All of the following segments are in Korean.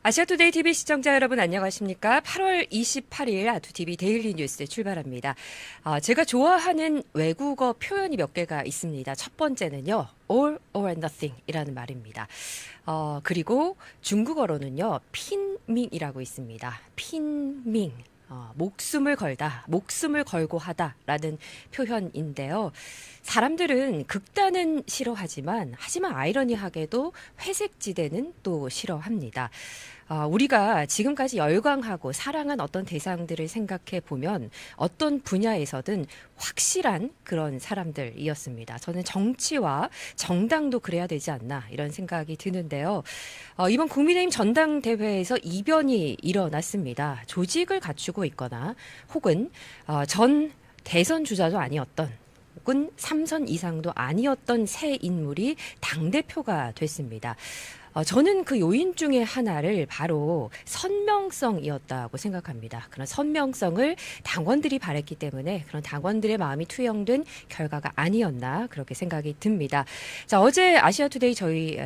아시아투데이 TV 시청자 여러분 안녕하십니까? 8월 28일 아투TV 데일리 뉴스 출발합니다. 제가 좋아하는 외국어 표현이 몇 개가 있습니다. 첫 번째는요. all or nothing 이라는 말입니다. 그리고 중국어로는요. 핀밍이라고 있습니다. 핀밍. 목숨을 걸다, 목숨을 걸고 하다라는 표현인데요. 사람들은 극단은 싫어하지만 아이러니하게도 회색지대는 또 싫어합니다. 우리가 지금까지 열광하고 사랑한 어떤 대상들을 생각해 보면 어떤 분야에서든 확실한 그런 사람들이었습니다. 저는 정치와 정당도 그래야 되지 않나 이런 생각이 드는데요. 이번 국민의힘 전당대회에서 이변이 일어났습니다. 조직을 갖추고 있거나 혹은 전 대선 주자도 아니었던 혹은 3선 이상도 아니었던 새 인물이 당대표가 됐습니다. 저는 그 요인 중에 하나를 바로 선명성이었다고 생각합니다. 그런 선명성을 당원들이 바랬기 때문에 그런 당원들의 마음이 투영된 결과가 아니었나 그렇게 생각이 듭니다. 자, 어제 아시아투데이 저희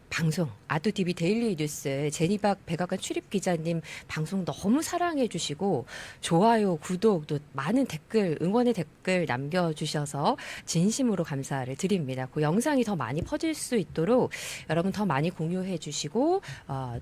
방송 아투TV 데일리 뉴스 제니박 백악관 출입 기자님 방송 너무 사랑해 주시고 좋아요, 구독, 또 많은 댓글, 응원의 댓글 남겨주셔서 진심으로 감사를 드립니다. 그 영상이 더 많이 퍼질 수 있도록 여러분 더 많이 공유해 주시고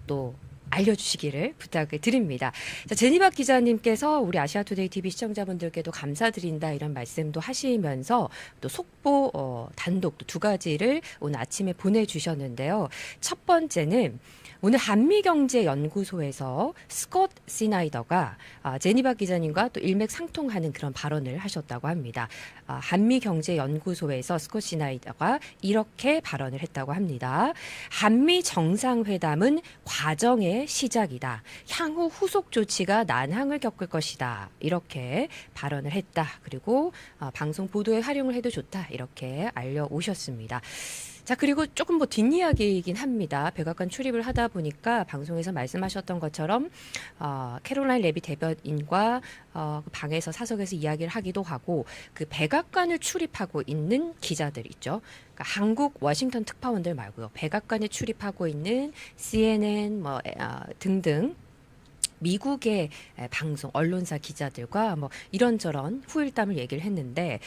또 알려주시기를 부탁을 드립니다. 자, 제니박 기자님께서 우리 아시아투데이 TV 시청자분들께도 감사드린다 이런 말씀도 하시면서 또 속보 단독 두 가지를 오늘 아침에 보내주셨는데요. 첫 번째는 오늘 한미경제연구소에서 스콧 시나이더가 제니박 기자님과 또 일맥상통하는 그런 발언을 하셨다고 합니다. 한미경제연구소에서 스콧 시나이더가 이렇게 발언을 했다고 합니다. 한미 정상회담은 과정의 시작이다. 향후 후속 조치가 난항을 겪을 것이다. 이렇게 발언을 했다. 그리고 방송 보도에 활용을 해도 좋다. 이렇게 알려오셨습니다. 자, 그리고 조금 뭐 뒷이야기이긴 합니다. 백악관 출입을 하다 보니까 방송에서 말씀하셨던 것처럼 캐롤라인 레비 대변인과 방에서 사석에서 이야기를 하기도 하고 그 백악관을 출입하고 있는 기자들 있죠. 그러니까 한국 워싱턴 특파원들 말고요. 백악관에 출입하고 있는 CNN 등등 미국의 방송 언론사 기자들과 뭐 이런저런 후일담을 얘기를 했는데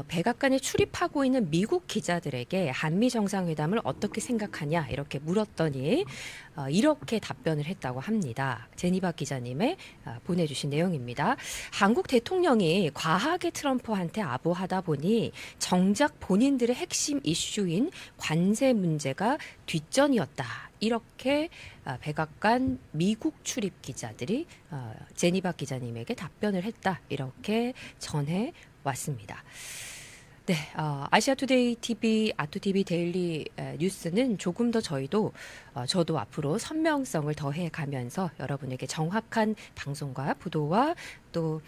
백악관에 출입하고 있는 미국 기자들에게 한미 정상회담을 어떻게 생각하냐 이렇게 물었더니 이렇게 답변을 했다고 합니다. 제니박 기자님의 보내주신 내용입니다. 한국 대통령이 과하게 트럼프한테 아부하다 보니 정작 본인들의 핵심 이슈인 관세 문제가 뒷전이었다. 이렇게 백악관 미국 출입 기자들이 제니박 기자님에게 답변을 했다. 이렇게 전해 왔습니다. 네, 아시아투데이 TV, 아투TV 데일리 뉴스는 조금 더 저도 앞으로 선명성을 더해 가면서 여러분에게 정확한 방송과 보도와 또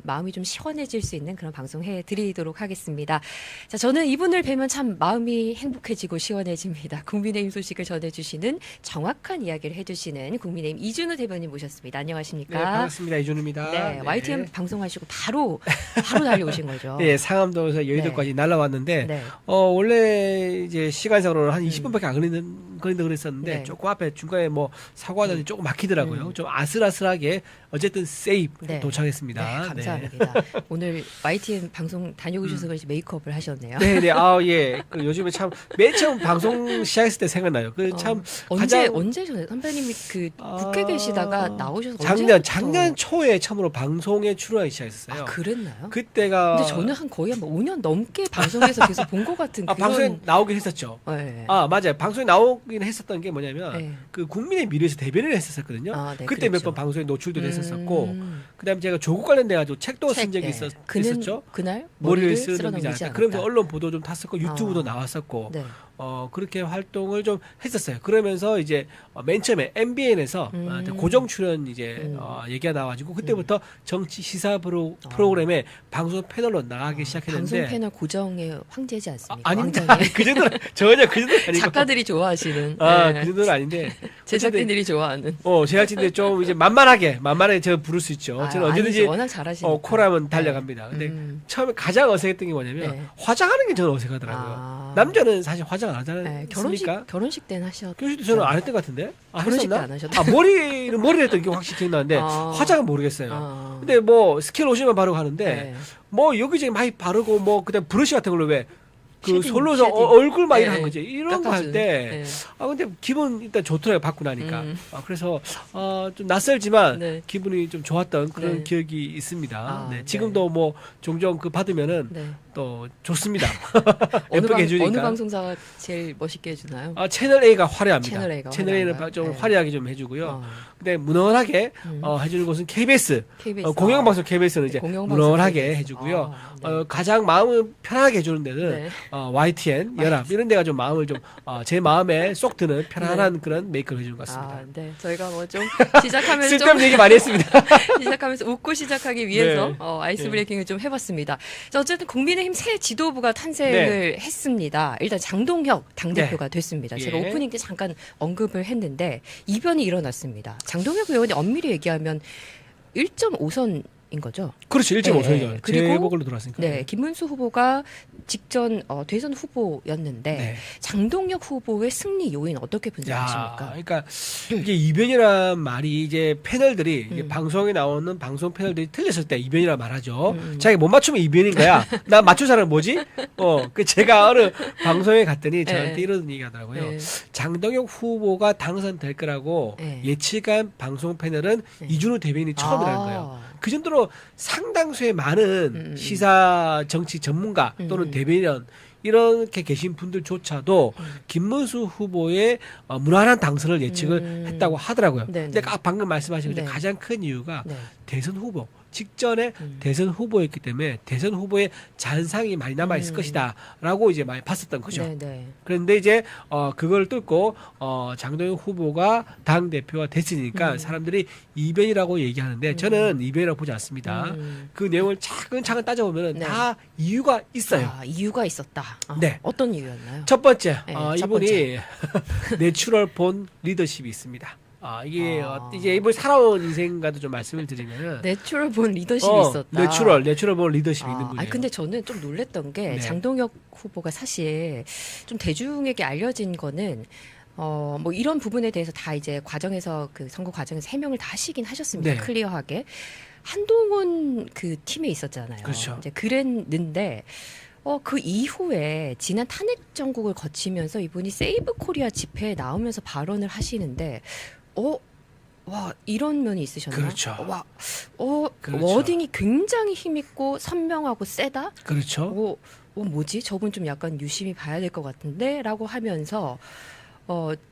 마음이 좀 시원해질 수 있는 그런 방송 해드리도록 하겠습니다. 자, 저는 이분을 뵈면 참 마음이 행복해지고 시원해집니다. 국민의힘 소식을 전해주시는 정확한 이야기를 해주시는 국민의힘 이준우 대변인 모셨습니다. 안녕하십니까? 네, 반갑습니다. 이준우입니다. 네, YTN 방송하시고 바로 달려오신 거죠. 네, 상암도에서 여의도까지 날아왔는데 네. 원래 이제 시간상으로는 한 20분밖에 안 걸린다 그랬었는데 네. 조금 앞에 중간에 뭐 사고하더니 조금 막히더라고요. 좀 아슬아슬하게 어쨌든 세이프 네. 도착했습니다. 네, 감사합니다. 오늘 YTN 방송 다녀오셔서 그런지 메이크업을 하셨네요. 네, 예. 그 요즘에 참 맨 처음 방송 시작했을 때 생각나요. 그 참 언제 전에 선배님이 그 국회 계시다가 나오셔서 작년 초에 처음으로 방송에 출연하기 시작했어요. 그랬나요? 그때가 근데 저는 거의 한 5년 넘게 방송에서 계속 본 것 같은 그런 방송에 나오긴 했었죠. 네. 맞아요. 방송에 나오긴 했었던 게 뭐냐면 네. 그 국민의 미래에서 대변을 했었거든요. 네, 그때 몇 번 방송에 노출도 됐었고 그다음에 제가 조국 관련돼 가지고 책도 쓴 적이 있었죠. 그날 머리를 쓰는 기자. 그러면서 언론 보도 좀 탔었고 유튜브도 나왔었고 네. 그렇게 활동을 좀 했었어요. 그러면서 이제 맨 처음에 MBN에서 고정 출연 이제 얘기가 나와가지고 그때부터 정치 시사 프로그램에 방송 패널로 나가기 시작했는데 방송 패널 고정의 황제지 않습니까? 아닙니다. 그 정도는 전혀 그 정도는 아니고 작가들이 좋아하시는 그 정도는 아닌데 제작진들이 좋아하는 제작진들이 좀 이제 만만하게 저 부를 수 있죠. 저는 언제든지 워낙 잘하시니까 코라면 달려갑니다. 근데 처음에 가장 어색했던 게 뭐냐면 네. 화장하는 게 저는 어색하더라고요. 남자는 사실 화장 안 하지 네, 않습니까? 결혼식 때는 하셨. 결혼식 저는 안 했던 것 같은데. 결혼식 때 했었나? 안 하셨다. 머리를 했던 게 확실히 기억나는데 화장은 모르겠어요. 근데 뭐 스킨 로션만 바르고 하는데 네. 뭐 여기저기 많이 바르고 뭐 그다음 브러쉬 같은 걸로 왜 그 쉐딩, 솔로서 쉐딩. 얼굴 많이 네, 한 거지. 이런 거 할 깎아주는. 때 네. 근데 기분 일단 좋더라고요. 받고 나니까. 그래서 좀 낯설지만 네. 기분이 좀 좋았던 그런 네. 기억이 있습니다. 아, 네. 네. 지금도 뭐 종종 그 받으면은 네. 또 좋습니다. 어느, 예쁘게 해주니까. 어느 방송사가 제일 멋있게 해주나요? 채널 A가 화려합니다. 채널 A가 A는 좀 네. 화려하게 좀 해주고요. 근데 무난하게 해주는 곳은 KBS. KBS. 공영방송 KBS는 이제 공영방송 무난하게 KBS. 해주고요. 네. 가장 마음을 편하게 해주는 데는 네. YTN, 연합 이런 데가 좀 마음을 좀 제 마음에 쏙 드는 편안한 그런 메이크업을 해주는 것 같습니다. 아, 네. 저희가 뭐 좀 시작하면서 좀 쓸데없는 얘기 많이 했습니다. 시작하면서 웃고 시작하기 위해서 네. 아이스 브레이킹을 좀 해봤습니다. 자, 어쨌든 국민의힘 새 지도부가 탄생을 했습니다. 일단 장동혁 당대표가 됐습니다. 제가 예. 오프닝 때 잠깐 언급을 했는데 이변이 일어났습니다. 장동혁 의원이 엄밀히 얘기하면 1.5선인 거죠. 그렇죠. 1.5선이죠. 네. 그리고 제 보걸로 들어왔으니까. 네, 김문수 후보가 직전 대선 후보였는데 네. 장동혁 후보의 승리 요인 어떻게 분석하십니까? 그러니까 이게 이변이란 말이 이제 패널들이 이제 방송에 나오는 방송 패널들이 틀렸을 때 이변이라 말하죠. 자기 못 맞추면 이변인 거야. 나 맞춘 사람은 뭐지? 그 제가 어느 방송에 갔더니 저한테 네. 이런 얘기 하더라고요. 네. 장동혁 후보가 당선될 거라고 네. 예측한 방송 패널은 네. 이준호 대변인이 처음이라는 아. 거예요. 그 정도로 상당수의 많은 시사 정치 전문가 또는 대변인 이렇게 계신 분들조차도 김문수 후보의 무난한 당선을 예측을 했다고 하더라고요. 네네. 근데 방금 말씀하신 네. 가장 큰 이유가 네. 대선 후보 직전에 대선 후보였기 때문에 대선 후보의 잔상이 많이 남아 있을 것이다라고 이제 많이 봤었던 거죠. 네, 네. 그런데 이제 그걸 뚫고 장동혁 후보가 당 대표가 됐으니까 사람들이 이변이라고 얘기하는데 저는 이변이라고 보지 않습니다. 그 내용을 차근차근 따져보면 네. 다 이유가 있어요. 아, 이유가 있었다. 네. 어떤 이유였나요? 첫 번째, 네, 첫 이분이 내추럴 본 리더십이 있습니다. 이게 아. 이제 이분 살아온 인생과도 좀 말씀을 드리면은 내추럴 본 리더십이 있었다. 내추럴 본 리더십이 있는 분이에요. 아니, 근데 저는 좀 놀랬던 게 네. 장동혁 후보가 사실 좀 대중에게 알려진 거는 뭐 이런 부분에 대해서 다 이제 과정에서 그 선거 과정에서 해명을 다 하시긴 하셨습니다. 네. 클리어하게. 한동훈 그 팀에 있었잖아요. 그렇죠. 이제 그랬는데 그 이후에 지난 탄핵 정국을 거치면서 이분이 세이브 코리아 집회에 나오면서 발언을 하시는데 와, 이런 면이 있으셨나요? 그렇죠. 와, 그렇죠. 워딩이 굉장히 힘있고 선명하고 세다? 그렇죠. 뭐지? 저분 좀 약간 유심히 봐야 될 것 같은데? 라고 하면서,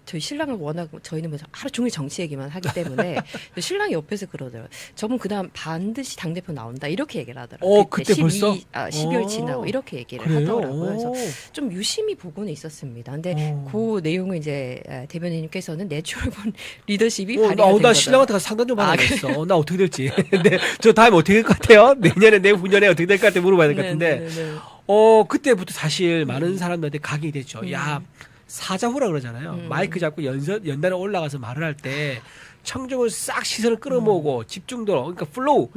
저희 신랑을 워낙, 저희는 뭐 하루 종일 정치 얘기만 하기 때문에, 신랑이 옆에서 그러더라고요. 저분 그다음 반드시 당대표 나온다. 이렇게 얘기를 하더라고요. 그때 벌써? 12월 지나고 이렇게 얘기를 그래요? 하더라고요. 그래서 좀 유심히 보고는 있었습니다. 근데 그 내용을 이제 대변인님께서는 내추럴본 리더십이 발휘가 된 나 거다. 신랑한테 가서 상담 좀 받아야겠어. 나 어떻게 될지. 근데 저 다음에 어떻게 될 것 같아요? 내년에 내후년에 어떻게 될 것 같아 물어봐야 될 것 같은데. 네네네. 그때부터 사실 많은 사람들한테 각이 됐죠. 야, 사자후라 그러잖아요. 마이크 잡고 연단에 올라가서 말을 할 때 청중을 싹 시선을 끌어모으고 집중도, 그러니까 플로우,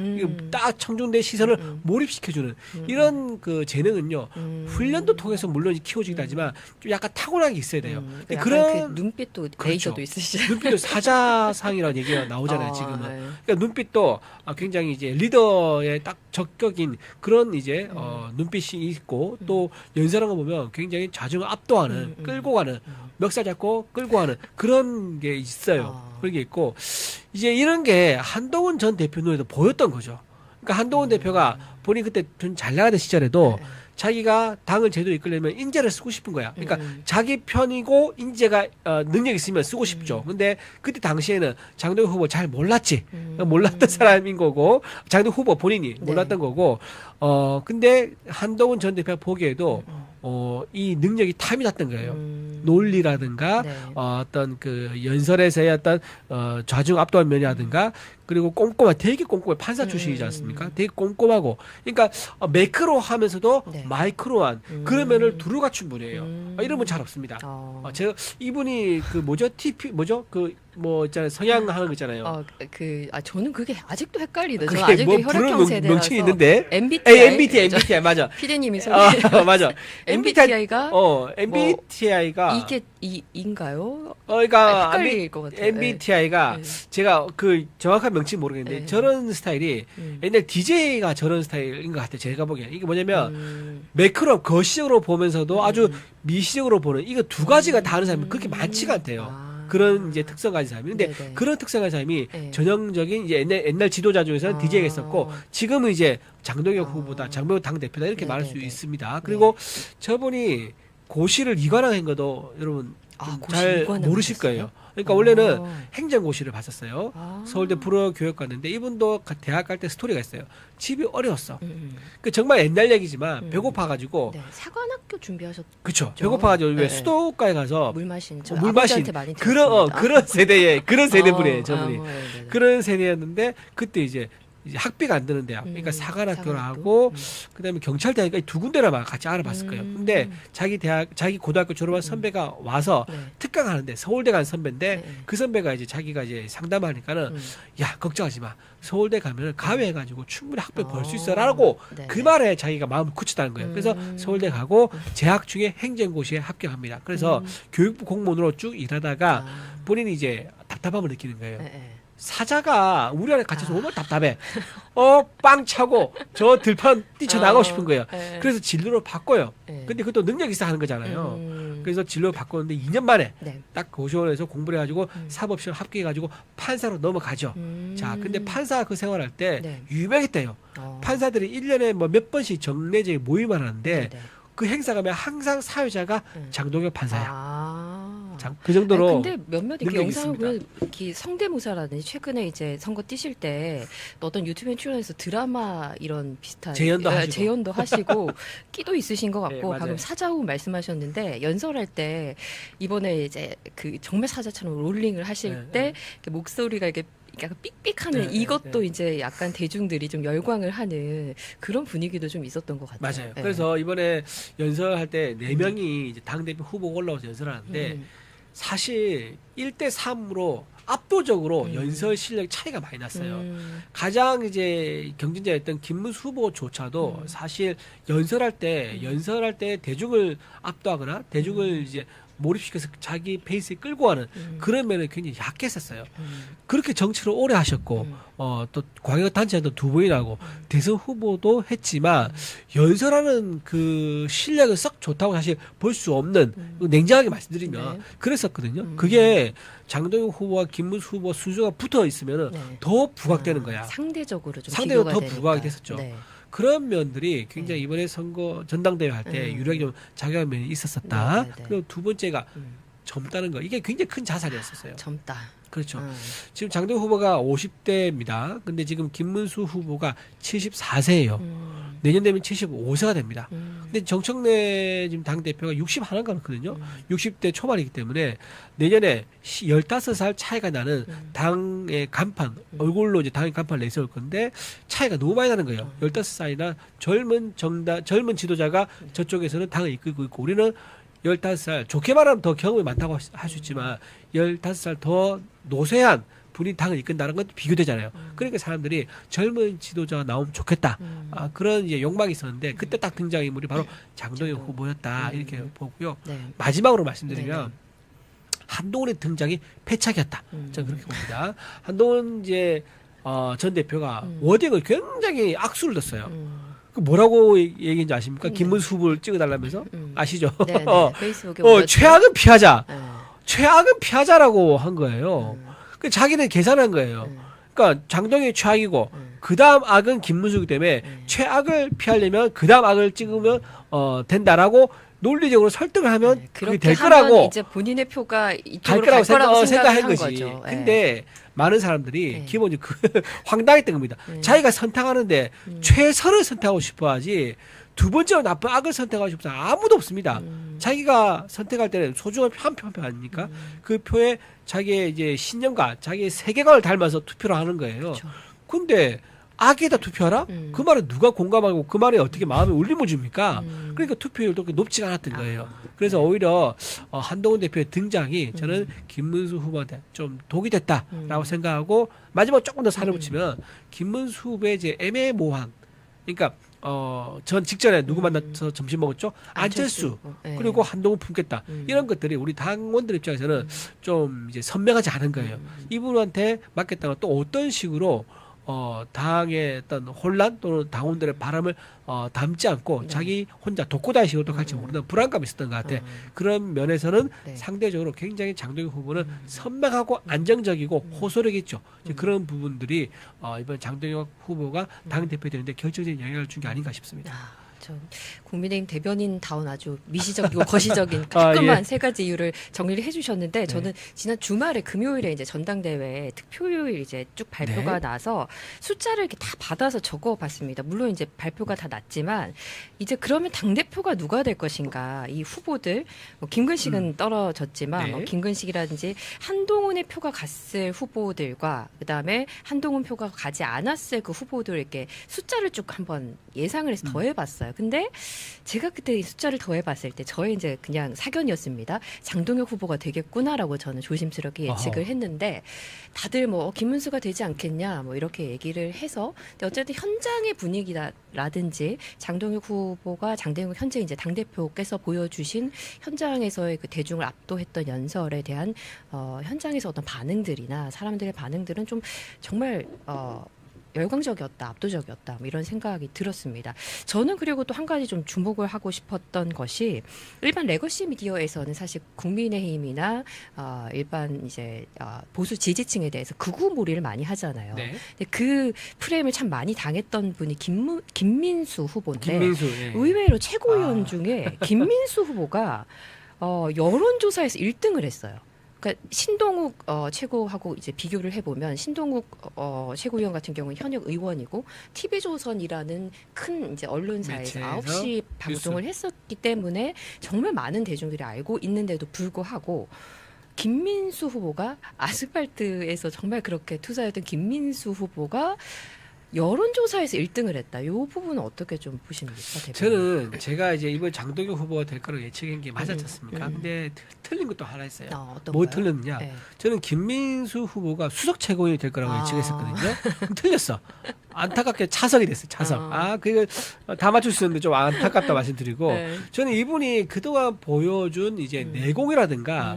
딱 청중대 시선을 몰입시켜주는 이런 그 재능은요. 훈련도 통해서 물론 키워지긴 하지만 좀 약간 타고나게 있어야 돼요. 근데 그런 그 눈빛도 그렇죠. 레이저도 있으시죠. 눈빛도 사자상이라는 얘기가 나오잖아요. 지금은. 네. 그러니까 눈빛도 굉장히 이제 리더의 딱 적격인 그런 이제 눈빛이 있고 또 연설한 거 보면 굉장히 좌중을 압도하는 끌고 가는 멱살 잡고 끌고 가는 그런 게 있어요. 그런 게 있고 이제 이런 게 한동훈 전 대표 눈에도 보였던 거죠. 그러니까 한동훈 대표가 본인 그때 좀 잘 나가던 시절에도 자기가 당을 제대로 이끌려면 인재를 쓰고 싶은 거야. 그러니까 자기 편이고 인재가 능력 있으면 쓰고 싶죠. 근데 그때 당시에는 장동혁 후보 잘 몰랐지. 몰랐던 사람인 거고 장동혁 후보 본인이 몰랐던 거고 근데 한동훈 전 대표가 보기에도 이 능력이 탐이 났던 거예요. 논리라든가 네. 어떤 그 연설에서의 어떤 좌중 압도한 면이라든가 그리고 되게 꼼꼼해. 판사 출신이지 않습니까? 되게 꼼꼼하고. 그러니까 매크로 하면서도 네. 마이크로한 그런 면을 두루 갖춘 분이에요. 이런 분 잘 없습니다. 제가 이분이 그 뭐죠? 그 뭐 있잖아요. 성향하는 거 있잖아요. 저는 그게 아직도 헷갈리네. 그게 저는 아직도 뭐 혈액형 부르는 세대라서. 명칭이 있는데. MBTI 맞아. 피디님이 소개. 맞아. MBTI가 MBTI가 이게 이인가요? 그러니까 헷갈릴 것 같아요. MBTI가 네. 제가 그 정확한 명칭 모르겠는데 네. 저런 스타일이 옛날 DJ가 저런 스타일인 것 같아요. 제가 보기엔 이게 뭐냐면 매크로 거시적으로 보면서도 아주 미시적으로 보는 이거 두 가지가 다 하는 사람이 그렇게 많지가 않대요. 그런 이제 특성 가진 사람이. 근데 네네. 그런 특성 가진 사람이 네. 전형적인 이제 옛날 지도자 중에서는 DJ가 있었고 지금은 이제 장동혁 후보다 장동혁 당 대표다 이렇게 말할 수 네네네. 있습니다. 그리고 저분이 고시를 이관한 것도 여러분 잘 모르실 거예요. 그러니까 원래는 행정고시를 봤었어요. 서울대 불어교육 갔는데 이분도 대학 갈 때 스토리가 있어요. 집이 어려웠어. 그 정말 옛날 얘기지만 배고파가지고 사관학교 준비하셨죠? 그렇죠. 배고파가지고 왜 수도가에 가서 물 마신 많이 그런 세대 분이에요. 저분이 네네. 그런 세대였는데 그때 이제 학비가 안 드는 대학, 그러니까 사관학교를 하고 그다음에 경찰대학가 두 군데나 같이 알아봤을 거예요. 근데 자기 고등학교 졸업한 선배가 와서 특강하는데 서울대 간 선배인데 그 선배가 이제 자기가 이제 상담하니까는 야 걱정하지 마. 서울대 가면은 가외해가지고 충분히 학비 벌 수 있어라고 그 말에 자기가 마음을 굳혔다는 거예요. 그래서 서울대 가고 재학 중에 행정고시에 합격합니다. 그래서 교육부 공무원으로 쭉 일하다가 본인이 이제 답답함을 느끼는 거예요. 사자가 우리 안에 갇혀서 오늘 답답해. 빵 차고 저 들판 뛰쳐나가고 싶은 거예요. 그래서 진로를 바꿔요. 근데 그것도 능력이 있어 하는 거잖아요. 그래서 진로를 바꿨는데 2년 만에 딱 고시원에서 공부를 해가지고 사법시험 합격해가지고 판사로 넘어가죠. 자, 근데 판사 그 생활할 때 유명했대요. 판사들이 1년에 뭐 몇 번씩 정례적인 모임을 하는데 그 행사 가면 항상 사회자가 장동혁 판사야. 그 정도로. 근데 몇몇 이렇게 영상을 보면 이렇게 성대모사라든지 최근에 이제 선거 뛰실 때 어떤 유튜브에 출연해서 드라마 이런 비슷한 재연도 하시고 끼도 있으신 것 같고 방금 사자후 말씀하셨는데 연설할 때 이번에 이제 그 정말 사자처럼 롤링을 하실 때 목소리가 이렇게 약간 삑삑하는 이것도 이제 약간 대중들이 좀 열광을 하는 그런 분위기도 좀 있었던 것 같아요. 맞아요. 그래서 이번에 연설할 때 4명이 이제 당대표 후보가 올라와서 연설하는데 사실 1대3으로 압도적으로 연설 실력 차이가 많이 났어요. 가장 이제 경쟁자였던 김문수 후보조차도 사실 연설할 때 대중을 압도하거나 대중을 이제 몰입시켜서 자기 페이스에 끌고 가는 그런 면은 굉장히 약했었어요. 그렇게 정치를 오래 하셨고 또 광역단체도 2번이나 하고 대선 후보도 했지만 연설하는 그 실력은 썩 좋다고 사실 볼 수 없는 냉정하게 말씀드리면 그랬었거든요. 그게 장동혁 후보와 김문수 후보 순서가 붙어 있으면 더 부각되는 거야. 상대적으로 더 부각이 됐었죠. 그런 면들이 굉장히 이번에 선거 전당대회 할 때 유력히 좀 작용한 면이 있었었다. 그리고 두 번째가 젊다는 거. 이게 굉장히 큰 자산이었었어요. 젊다. 그렇죠. 지금 장동혁 후보가 50대입니다. 근데 지금 김문수 후보가 74세예요. 내년 되면 75세가 됩니다. 근데 정청래 지금 당대표가 61인가 그렇거든요. 60대 초반이기 때문에 내년에 15살 차이가 나는 당의 간판, 얼굴로 이제 당의 간판을 내세울 건데 차이가 너무 많이 나는 거예요. 15살이나 젊은 지도자가 저쪽에서는 당을 이끌고 있고 우리는 15살, 좋게 말하면 더 경험이 많다고 할 수 있지만 15살 더 노쇠한 분이 당을 이끈다는 건 비교되잖아요. 그러니까 사람들이 젊은 지도자가 나오면 좋겠다. 그런 이제 욕망이 있었는데 그때 딱 등장인물이 바로 장동혁 후보였다. 이렇게 보고요. 마지막으로 말씀드리면 한동훈의 등장이 패착이었다. 저는 그렇게 봅니다. 한동훈 이제 전 대표가 워딩을 굉장히 악수를 뒀어요. 그 뭐라고 얘기인지 아십니까? 김문수 후보를 찍어달라면서 아시죠? 페이스북에 최악은 피하자. 최악은 피하자라고 한 거예요. 그 자기는 계산한 거예요. 그러니까 장동혁이 최악이고 그 다음 악은 김문수이기 때문에 최악을 피하려면 그 다음 악을 찍으면 된다라고 논리적으로 설득을 하면 네, 그게 그렇게 될 하면 거라고 이제 본인의 표가 갈 이쪽으로 거라고 갈 거라고 생각한 생각한 거지. 거죠. 근데 많은 사람들이 네. 기본적으로 황당했던 겁니다. 자기가 선택하는데 최선을 선택하고 싶어하지 두 번째로 나쁜 악을 선택하고 싶은 사람 아무도 없습니다. 자기가 선택할 때는 소중한 한 표 아닙니까? 그 표에 자기의 이제 신념과 자기의 세계관을 닮아서 투표를 하는 거예요. 그렇죠. 근데 악에다 투표하라? 그 말은 누가 공감하고 그 말에 어떻게 마음에 울림을 줍니까? 그러니까 투표율도 그렇게 높지가 않았던 거예요. 그래서 오히려 한동훈 대표의 등장이 저는 김문수 후보한테 좀 독이 됐다라고 생각하고 마지막 조금 더 살을 붙이면 김문수 후보의 이제 애매모호한 그러니까 전 직전에 누구 만나서 점심 먹었죠? 안철수 네. 그리고 한동훈 품겠다 이런 것들이 우리 당원들 입장에서는 좀 이제 선명하지 않은 거예요. 이분한테 맡겠다가 또 어떤 식으로 당의 어떤 혼란 또는 당원들의 바람을 담지 않고 자기 혼자 독고다이식으로 또 갈지 모르는 불안감이 있었던 것 같아. 그런 면에서는 네. 상대적으로 굉장히 장동혁 후보는 선명하고 안정적이고 호소력이 있죠. 이제 그런 부분들이 이번 장동혁 후보가 당 대표 되는데 결정적인 영향을 준 게 아닌가 싶습니다. 저 국민의힘 대변인다운 아주 미시적이고 거시적인 깔끔한 예. 세 가지 이유를 정리를 해주셨는데 저는 지난 주말에 금요일에 이제 전당대회 득표율 이제 쭉 발표가 나서 숫자를 이렇게 다 받아서 적어봤습니다. 물론 이제 발표가 다 났지만 이제 그러면 당 대표가 누가 될 것인가 이 후보들 뭐 김근식은 떨어졌지만 뭐 김근식이라든지 한동훈의 표가 갔을 후보들과 그다음에 한동훈 표가 가지 않았을 그 후보들 이렇게 숫자를 쭉 한번 예상을 해서 더해봤어요. 근데 제가 그때 이 숫자를 더해봤을 때 저의 이제 그냥 사견이었습니다. 장동혁 후보가 되겠구나라고 저는 조심스럽게 예측을 했는데 다들 뭐 김문수가 되지 않겠냐 뭐 이렇게 얘기를 해서 근데 어쨌든 현장의 분위기라든지 장동혁 후보가 장동혁 현재 이제 당대표께서 보여주신 현장에서의 그 대중을 압도했던 연설에 대한 현장에서 어떤 반응들이나 사람들의 반응들은 좀 정말 열광적이었다, 압도적이었다, 뭐 이런 생각이 들었습니다. 저는 그리고 또 한 가지 좀 주목을 하고 싶었던 것이 일반 레거시 미디어에서는 사실 국민의힘이나 일반 이제 보수 지지층에 대해서 극우몰이를 많이 하잖아요. 네. 근데 그 프레임을 참 많이 당했던 분이 김민수 후보인데 김민수 의외로 최고위원 중에 김민수 후보가 여론조사에서 1등을 했어요. 그러니까 신동욱 최고하고 이제 비교를 해보면 신동욱 최고위원 같은 경우는 현역 의원이고 TV조선이라는 큰 이제 언론사에서 매체에서 9시 방송을 했었기 때문에 정말 많은 대중들이 알고 있는데도 불구하고 김민수 후보가 아스팔트에서 정말 그렇게 투사했던 김민수 후보가 여론조사에서 1등을 했다. 이 부분은 어떻게 좀 보십니까, 대표님? 저는 제가 이제 이번 장동혁 후보가 될 거라고 예측한 게 맞았지 않습니까? 근데 틀린 것도 하나 있어요. 어떤 뭐 거요? 틀렸느냐? 네. 저는 김민수 후보가 수석 최고위원이 될 거라고 예측했었거든요. 틀렸어. 안타깝게 차석이 됐어요. 차석. 그거 다 맞출 수 있는데 좀 안타깝다 말씀드리고 네. 저는 이분이 그동안 보여준 이제 내공이라든가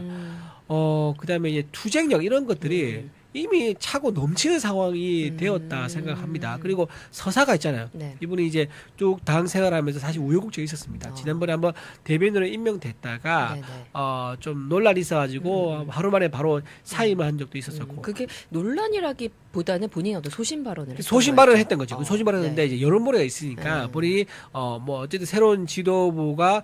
그다음에 이제 투쟁력 이런 것들이 이미 차고 넘치는 상황이 되었다 생각합니다. 그리고 서사가 있잖아요. 네. 이분이 이제 쭉 당 생활하면서 사실 우여곡절이 있었습니다. 지난번에 한번 대변인으로 임명됐다가 네네. 좀 논란이 있어가지고 하루 만에 바로 사임을 한 적도 있었었고. 그게 논란이라기보다는 본인이 어떤 소신 발언을 했던 소신 거였죠? 발언을 했던 거죠. 소신 발언을 네. 했는데 이제 여론몰이가 있으니까 본인이 뭐 어쨌든 새로운 지도부가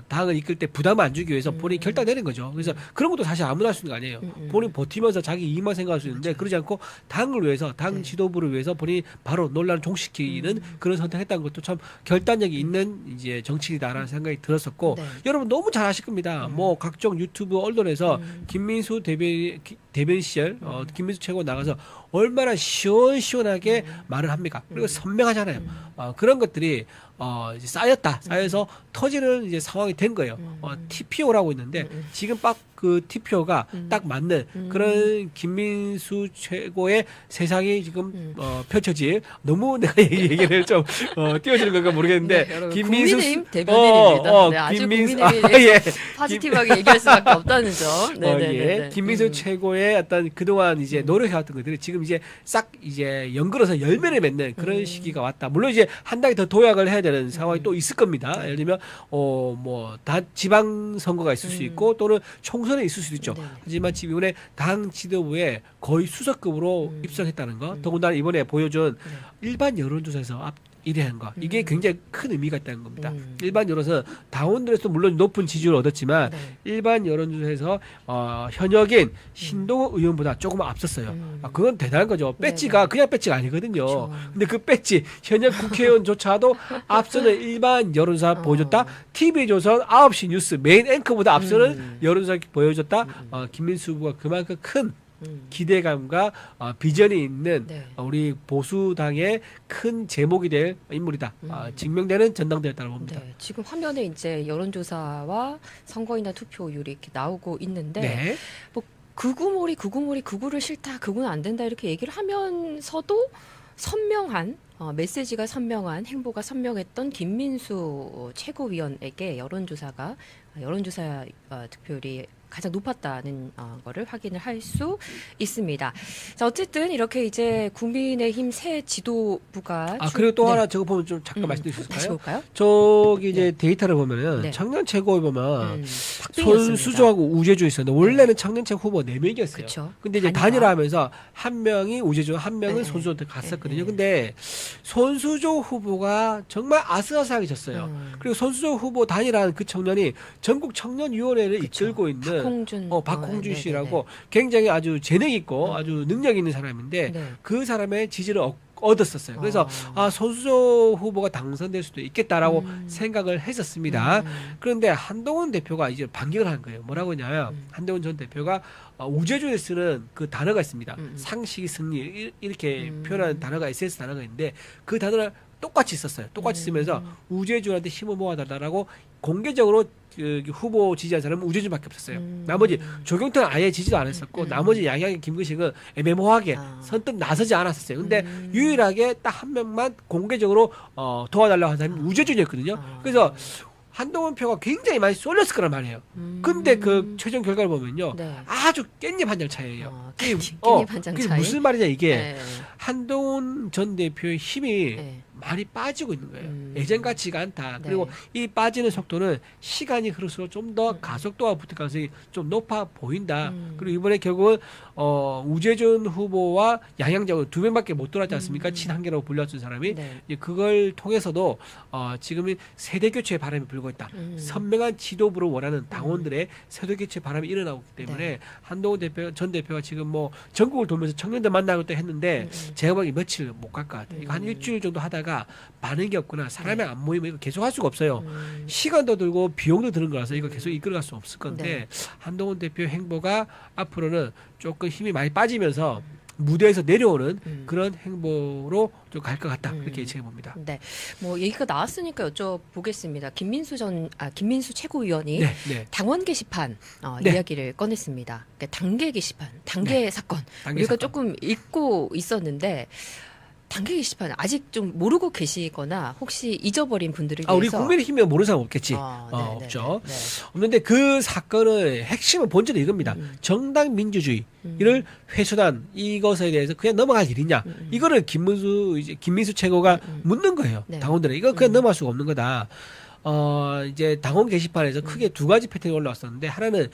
당을 이끌 때 부담을 안 주기 위해서 본인이 결단내린 거죠. 그래서 그런 것도 사실 아무나 할 수 있는 거 아니에요. 본인이 버티면서 자기 이익만 생각할 수 있는데 그러지 않고 당을 위해서 당 지도부를 위해서 본인이 바로 논란을 종식시키는 그런 선택했다는 것도 참 결단력이 있는 이제 정치인이다라는 생각이 들었었고 여러분 너무 잘 아실 겁니다. 뭐 각종 유튜브 언론에서 김민수 대변인 시절 김민수 최고 나가서 얼마나 시원시원하게 말을 합니까? 그리고 선명하잖아요. 그런 것들이 이제 쌓여서 터지는 이제 상황이 된 거예요. TPO라고 있는데 지금 그 TPO가 딱 맞는 그런 김민수 최고의 세상이 지금 펼쳐질 너무 내가 얘기를 좀 띄워주는 건가 모르겠는데 네, 김민수 국민의힘 대변인입니다. 네, 아주 김민수 국민의힘에 파지티브하게 얘기할 수밖에 없다는 점. 네. 김민수 최고의 어떤 그동안 이제 노력해왔던 것들이 지금 이제 싹 이제 연결해서 열매를 맺는 그런 시기가 왔다. 물론 이제 한 달이 더 도약을 해야 되는 상황이 또 있을 겁니다. 예를 들면 뭐 다 지방 선거가 있을 수 있고 또는 총선에 있을 수도 있죠. 하지만 지금 이번에 당 지도부에 거의 수석급으로 입성했다는 거. 더군다나 이번에 보여준 일반 여론조사에서 1위한 거. 이게 굉장히 큰 의미가 있다는 겁니다. 일반 여론조사는 당원들에서 물론 높은 지지율을 얻었지만 네. 일반 여론조사에서 현역인 신동호 의원보다 조금 앞섰어요. 그건 대단한 거죠. 배지가 그냥 배지가 아니거든요. 그렇죠. 근데 그 배지 현역 국회의원조차도 앞서는 일반 여론조사 보여줬다. TV조선 9시 뉴스 메인 앵커보다 앞서는 여론조사 보여줬다. 김민수 후보가 그만큼 큰 기대감과 비전이 있는 네. 우리 보수당의 큰 제목이 될 인물이다. 증명되는 전당대회였다고 봅니다. 네, 지금 화면에 이제 여론조사와 선거인단 투표율이 이렇게 나오고 있는데 네. 뭐 극우를 싫다, 극우는 안 된다 이렇게 얘기를 하면서도 선명한 메시지가 선명한 행보가 선명했던 김민수 최고위원에게 여론조사 득표율이 가장 높았다는 거를 확인을 할 수 있습니다. 자, 어쨌든 이렇게 이제 국민의힘 새 지도부가 그리고 또 네. 하나 저거 보면 좀 잠깐 말씀드릴 수 다시 있을까요? 볼까요? 저기 이제 데이터를 보면은 네. 청년 최고위 보면 박빙이었습니다. 손수조하고 우재주 있었는데 원래는 청년 최고 후보 4명이었어요. 그쵸. 근데 이제 단일화. 단일화하면서 한 명이 우재주, 한 명은 네. 손수조한테 갔었거든요. 네. 근데 손수조 후보가 정말 아슬아슬하게 졌어요. 그리고 손수조 후보 단일화한 그 청년이 전국 청년위원회를 그쵸. 이끌고 있는 박홍준 네, 씨라고 굉장히 아주 재능 있고 아주 능력 있는 사람인데 네. 그 사람의 지지를 얻었었어요. 그래서 손수조 후보가 당선될 수도 있겠다라고 생각을 했었습니다. 그런데 한동훈 대표가 이제 반격을 한 거예요. 뭐라고 했냐면 한동훈 전 대표가 우재주에 쓰는 그 단어가 있습니다. 상식 승리 이렇게 표현하는 단어가 SS 단어가 있는데 그 단어를 똑같이 썼어요. 똑같이 쓰면서 우재주한테 힘을 모아달라고 공개적으로 그 후보 지지한 사람은 우재주밖에 없었어요. 나머지 조경태는 아예 지지도 안 했었고 나머지 양양의 김근식은 애매모호하게 선뜻 나서지 않았었어요. 근데 유일하게 딱 한 명만 공개적으로 도와달라고 한 사람이 우재준이었거든요. 그래서 한동훈 표가 굉장히 많이 쏠렸을 거란 말이에요. 근데 그 최종 결과를 보면요. 네. 아주 깻잎 한 장 차이예요. 깻잎 한 장 그게 차이. 무슨 말이냐 이게. 네. 한동훈 전 대표의 힘이 네. 많이 빠지고 있는 거예요. 예전 같지가 않다. 네. 그리고 이 빠지는 속도는 시간이 흐를수록 좀 더 가속도가 붙을 가능성이 좀 높아 보인다. 그리고 이번에 결국은 우재준 후보와 양양자고 두 명밖에 못 돌았지 않습니까? 친한계라고 불렸던 사람이 네. 이제 그걸 통해서도 지금은 세대 교체의 바람이 불고 있다. 선명한 지도부를 원하는 당원들의 세대 교체 바람이 일어나고 있기 때문에 네. 한동훈 전 대표가 지금 뭐 전국을 돌면서 청년들 만나고 또 했는데 제가 보기엔 며칠 못 갈 것 같아요. 이거 한 일주일 정도 하다가 반응이 없거나 사람이 안 모이면 이거 계속 할 수가 없어요. 시간도 들고 비용도 드는 거라서 이거 계속 이끌어갈 수 없을 건데 네. 한동훈 대표 행보가 앞으로는 조금 힘이 많이 빠지면서 무대에서 내려오는 그런 행보로 좀 갈 것 같다. 그렇게 예측해 봅니다. 네, 뭐 얘기가 나왔으니까 여쭤보겠습니다. 김민수 최고위원이 네, 네. 당원 게시판 네. 이야기를 꺼냈습니다. 그러니까 단계 게시판, 단계 사건. 단계 우리가 사건. 조금 읽고 있었는데 단계 게시판 아직 좀 모르고 계시거나 혹시 잊어버린 분들을 위해서 우리 국민의힘이 모르는 사람 없겠지. 네, 없죠. 네. 없는데 그 사건의 핵심은 본질은 이겁니다. 정당 민주주의를 훼손한 이것에 대해서 그냥 넘어갈 일이냐. 이거를 김민수 최고가 묻는 거예요. 네. 당원들에. 이거 그냥 넘어갈 수가 없는 거다. 이제 당원 게시판에서 크게 두 가지 패턴이 올라왔었는데 하나는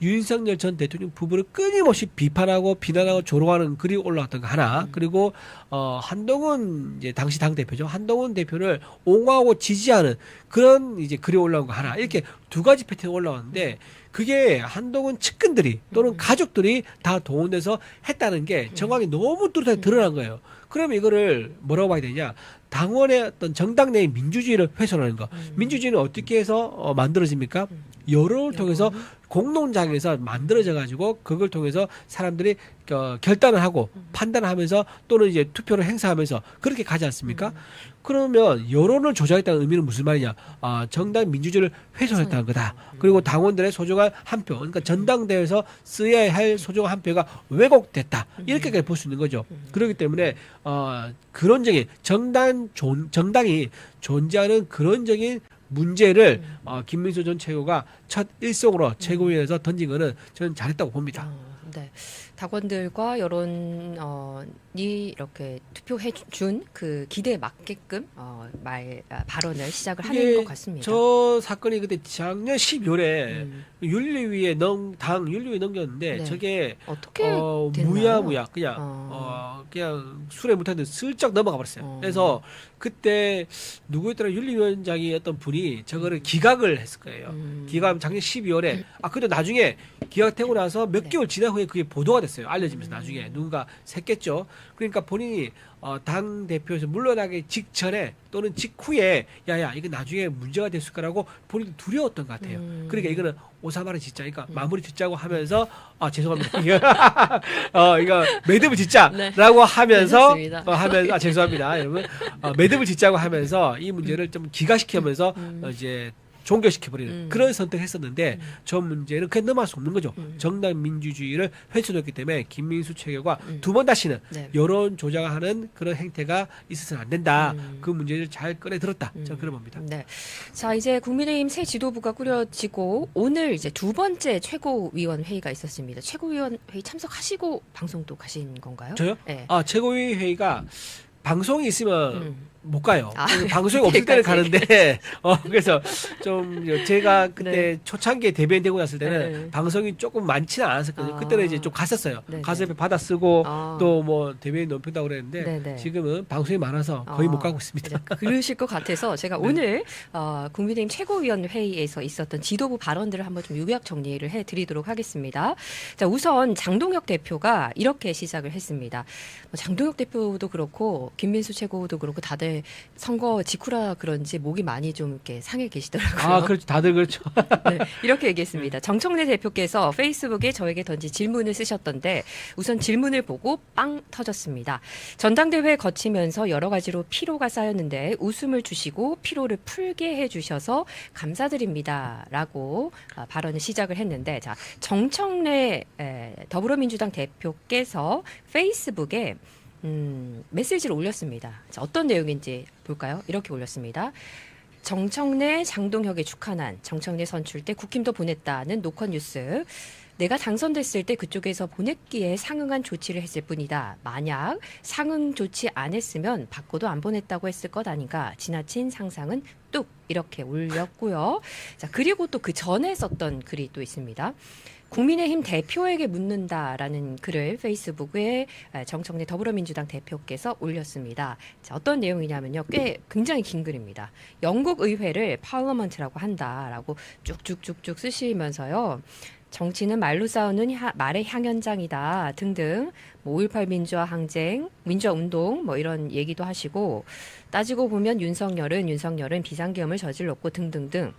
윤석열 전 대통령 부부를 끊임없이 비판하고 비난하고 조롱하는 글이 올라왔던 거 하나. 그리고 한동훈 이제 당시 당 대표죠. 한동훈 대표를 옹호하고 지지하는 그런 이제 글이 올라온 거 하나. 이렇게 두 가지 패턴이 올라왔는데 그게 한동훈 측근들이 또는 가족들이 다 동원돼서 했다는 게 정황이 너무 뚜렷하게 드러난 거예요. 그러면 이거를 뭐라고 봐야 되냐? 당원의 어떤 정당 내의 민주주의를 훼손하는 거. 민주주의는 어떻게 해서 만들어집니까? 여론을 통해서 공론장에서 만들어져 가지고 그걸 통해서 사람들이 결단을 하고 판단을 하면서 또는 이제 투표를 행사하면서 그렇게 가지 않습니까? 그러면 여론을 조작했다는 의미는 무슨 말이냐? 정당 민주주의를 훼손했다는 거다. 그리고 당원들의 소중한 한 표, 그러니까 전당대회에서 쓰여야 할 소중한 한 표가 왜곡됐다. 이렇게까지 볼 수 있는 거죠. 그렇기 때문에 그런적인 정당이 존재하는 그런적인 문제를 김민수 전 최고가 첫 일성으로 최고위원회에서 던진 거는 저는 잘했다고 봅니다. 네. 당원들과 여론이 이렇게 투표해 준 그 기대에 맞게끔 발언을 시작을 하는 것 같습니다. 저 사건이 그때 작년 12월에 윤리위에 윤리위에 넘겼는데 네. 저게 어떻게 됐나요? 무야무야 그냥 수레 못하는데 슬쩍 넘어가 버렸어요. 그래서 그때 누구였더라 윤리위원장이 어떤 분이 저거를 기각을 했을 거예요. 기각 작년 12월에 근데 나중에 기각되고 나서 몇 네. 개월 지난 후에 그게 보도가 됐어요. 알려지면서 나중에 누군가 샜겠죠. 그러니까 본인이 당 대표에서 물러나기 직전에 또는 직후에 야야 이거 나중에 문제가 됐을 거라고 본인도 두려웠던 것 같아요. 그러니까 이거는 오사마를 짓자, 그러니까 마무리 짓자고 하면서 죄송합니다. 이거 매듭을 짓자라고 하면서 네, 하면서 죄송합니다, 여러분. 매듭을 짓자고 하면서 이 문제를 좀 기각시키면서 이제 종결시켜버리는 그런 선택을 했었는데 저 문제는 그냥 넘어갈 수 없는 거죠. 정당 민주주의를 훼손했기 때문에 김민수 체계가 두 번 다시는 네. 여론 조작하는 그런 행태가 있어서는 안 된다. 그 문제를 잘 꺼내들었다. 저는 그런 겁니다. 네. 자, 이제 국민의힘 새 지도부가 꾸려지고 오늘 이제 두 번째 최고위원 회의가 있었습니다. 최고위원 회의 참석하시고 방송도 가신 건가요? 저요? 네. 최고위 회의가 방송이 있으면 못 가요. 방송이 없을 그때까지. 때는 가는데, 그래서 좀 제가 그때 네. 초창기에 대변되고 났을 때는 네. 방송이 조금 많지는 않았었거든요. 그때는 이제 좀 갔었어요. 네, 가서 네. 옆에 받아 쓰고 아. 또 뭐 대변인 넘긴다고 그랬는데 네, 네. 지금은 방송이 많아서 거의 못 가고 있습니다. 이제 그러실 것 같아서 제가 네. 오늘 국민의힘 최고위원 회의에서 있었던 지도부 발언들을 한번 좀 요약 정리를 해드리도록 하겠습니다. 자, 우선 장동혁 대표가 이렇게 시작을 했습니다. 장동혁 대표도 그렇고 김민수 최고도 그렇고 다들 선거 직후라 그런지 목이 많이 좀 이렇게 상해 계시더라고요. 그렇죠. 다들 그렇죠. 네, 이렇게 얘기했습니다. 정청래 대표께서 페이스북에 저에게 던진 질문을 쓰셨던데 우선 질문을 보고 빵 터졌습니다. 전당대회 거치면서 여러 가지로 피로가 쌓였는데 웃음을 주시고 피로를 풀게 해주셔서 감사드립니다. 라고 발언을 시작을 했는데 자, 정청래 더불어민주당 대표께서 페이스북에 메시지를 올렸습니다. 자, 어떤 내용인지 볼까요? 이렇게 올렸습니다. 정청래, 장동혁의 축하난, 정청래 선출 때 국힘도 보냈다는 노컷뉴스. 내가 당선됐을 때 그쪽에서 보냈기에 상응한 조치를 했을 뿐이다. 만약 상응 조치 안 했으면 받고도 안 보냈다고 했을 것 아닌가. 지나친 상상은 뚝 이렇게 올렸고요. 자, 그리고 또 그 전에 썼던 글이 또 있습니다. 국민의힘 대표에게 묻는다라는 글을 페이스북에 정청래 더불어민주당 대표께서 올렸습니다. 자, 어떤 내용이냐면요. 굉장히 긴 글입니다. 영국 의회를 파르러먼트라고 한다라고 쭉쭉쭉쭉 쓰시면서요. 정치는 말로 싸우는 말의 향연장이다 등등 5.18 민주화 항쟁, 민주화 운동 뭐 이런 얘기도 하시고 따지고 보면 윤석열은 비상계엄을 저질렀고 등등등.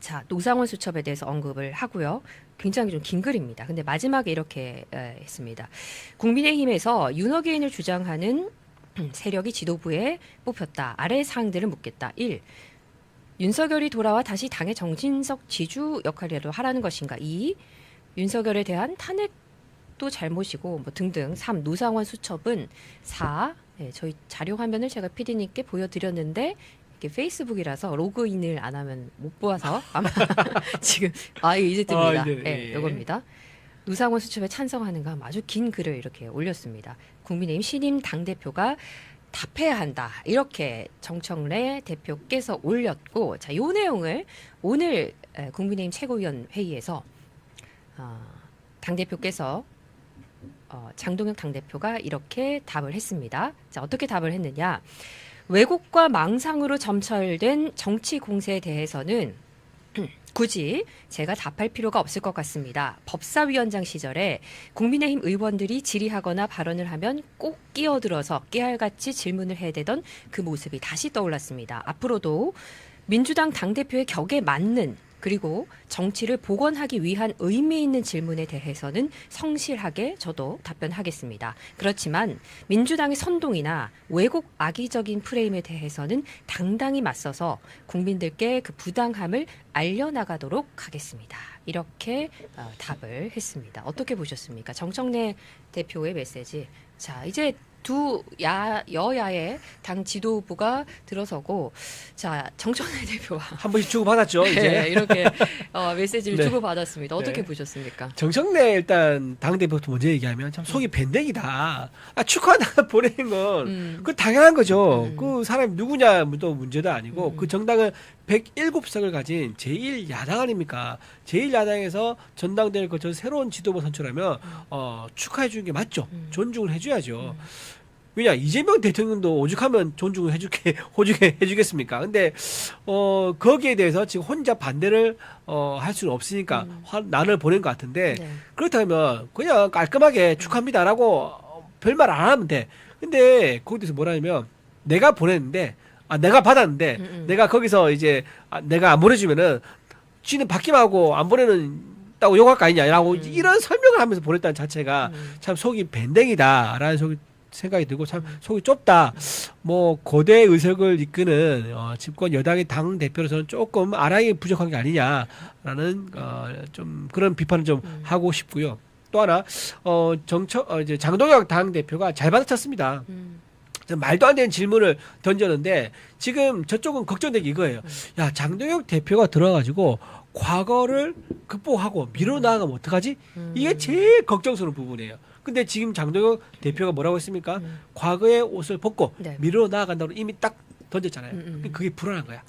자, 노상원 수첩에 대해서 언급을 하고요. 굉장히 좀 긴 글입니다. 근데 마지막에 이렇게 했습니다. 국민의힘에서 윤호개인을 주장하는 세력이 지도부에 뽑혔다. 아래 사항들을 묻겠다. 1. 윤석열이 돌아와 다시 당의 정진석 지주 역할이라도 하라는 것인가. 2. 윤석열에 대한 탄핵도 잘못이고 뭐 등등. 3. 노상원 수첩은 4. 저희 자료 화면을 제가 PD님께 보여드렸는데 이게 페이스북이라서 로그인을 안 하면 못 보아서 아마 지금 이제 뜹니다. 네, 이겁니다. 노상원 수첩에 찬성하는가 아주 긴 글을 이렇게 올렸습니다. 국민의힘 신임 당대표가 답해야 한다. 이렇게 정청래 대표께서 올렸고 자, 이 내용을 오늘 국민의힘 최고위원 회의에서 당대표께서 장동혁 당대표가 이렇게 답을 했습니다. 자, 어떻게 답을 했느냐. 왜곡과 망상으로 점철된 정치 공세에 대해서는 굳이 제가 답할 필요가 없을 것 같습니다. 법사위원장 시절에 국민의힘 의원들이 질의하거나 발언을 하면 꼭 끼어들어서 깨알같이 질문을 해야 되던 그 모습이 다시 떠올랐습니다. 앞으로도 민주당 당대표의 격에 맞는 그리고 정치를 복원하기 위한 의미 있는 질문에 대해서는 성실하게 저도 답변하겠습니다. 그렇지만 민주당의 선동이나 왜곡 악의적인 프레임에 대해서는 당당히 맞서서 국민들께 그 부당함을 알려나가도록 하겠습니다. 이렇게 답을 했습니다. 어떻게 보셨습니까? 정청래 대표의 메시지. 자, 이제 두 여야의 당 지도부가 들어서고 자 정청래 대표와 한 번씩 주고받았죠. 네, 이제 이렇게 메시지를 네. 주고받았습니다. 어떻게 네. 보셨습니까? 정청래 일단 당대표부터 먼저 얘기하면 참 속이 밴댕이다. 축하한다 보내는 건 그 당연한 거죠. 그 사람이 누구냐도 문제도 아니고 그 정당은 107석을 가진 제1야당 아닙니까? 제1야당에서 전당대회를 거쳐서 새로운 지도부 선출하면 축하해 주는 게 맞죠. 존중을 해줘야죠. 왜냐 이재명 대통령도 오죽하면 존중을 해주겠습니까? 근데 거기에 대해서 지금 혼자 반대를 할 수는 없으니까 난을 보낸 것 같은데 네. 그렇다면 그냥 깔끔하게 축하합니다라고 별말 안 하면 돼. 근데 거기서 뭐라냐면 내가 보냈는데 내가 받았는데 내가 거기서 이제 내가 안 보내주면은 지는 받기만 하고 안 보내는다고 욕할 거 아니냐라고 이런 설명을 하면서 보냈다는 자체가 참 속이 밴댕이다라는 생각이 들고 참 속이 좁다. 뭐 거대 의석을 이끄는 집권 여당의 당 대표로서는 조금 아랑이 부족한 게 아니냐라는 좀 그런 비판을 좀 하고 싶고요. 또 하나 이제 장동혁 당 대표가 잘 받아쳤습니다. 말도 안 되는 질문을 던졌는데 지금 저쪽은 걱정된 게 이거예요. 야 장동혁 대표가 들어가지고 과거를 극복하고 밀어나가면 어떡하지? 이게 제일 걱정스러운 부분이에요. 근데 지금 장동혁 대표가 뭐라고 했습니까? 과거의 옷을 벗고 네. 밀어나간다고 이미 딱 던졌잖아요. 그게 불안한 거야.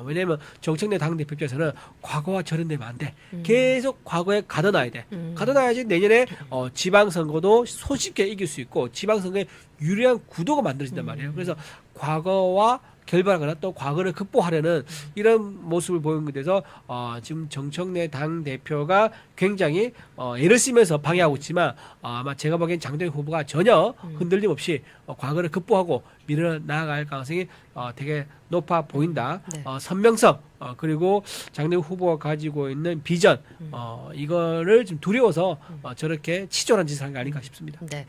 왜냐면 정청래 당대표 입장에서는 과거와 절연되면 안 돼. 계속 과거에 가둬놔야 돼. 가둬놔야지 내년에 지방선거도 손쉽게 이길 수 있고 지방선거에 유리한 구도가 만들어진단 말이에요. 그래서 과거와 결별하거나 또 과거를 극복하려는 이런 모습을 보이는 데서 지금 정청래 당 대표가 굉장히 애를 쓰면서 방해하고 있지만 아마 제가 보기엔 장동혁 후보가 전혀 흔들림 없이 과거를 극복하고 밀어나갈 가능성이 되게 높아 보인다. 네. 선명성 그리고 장동혁 후보가 가지고 있는 비전 이거를 좀 두려워서 저렇게 치졸한 짓을 한 게 아닌가 싶습니다. 네.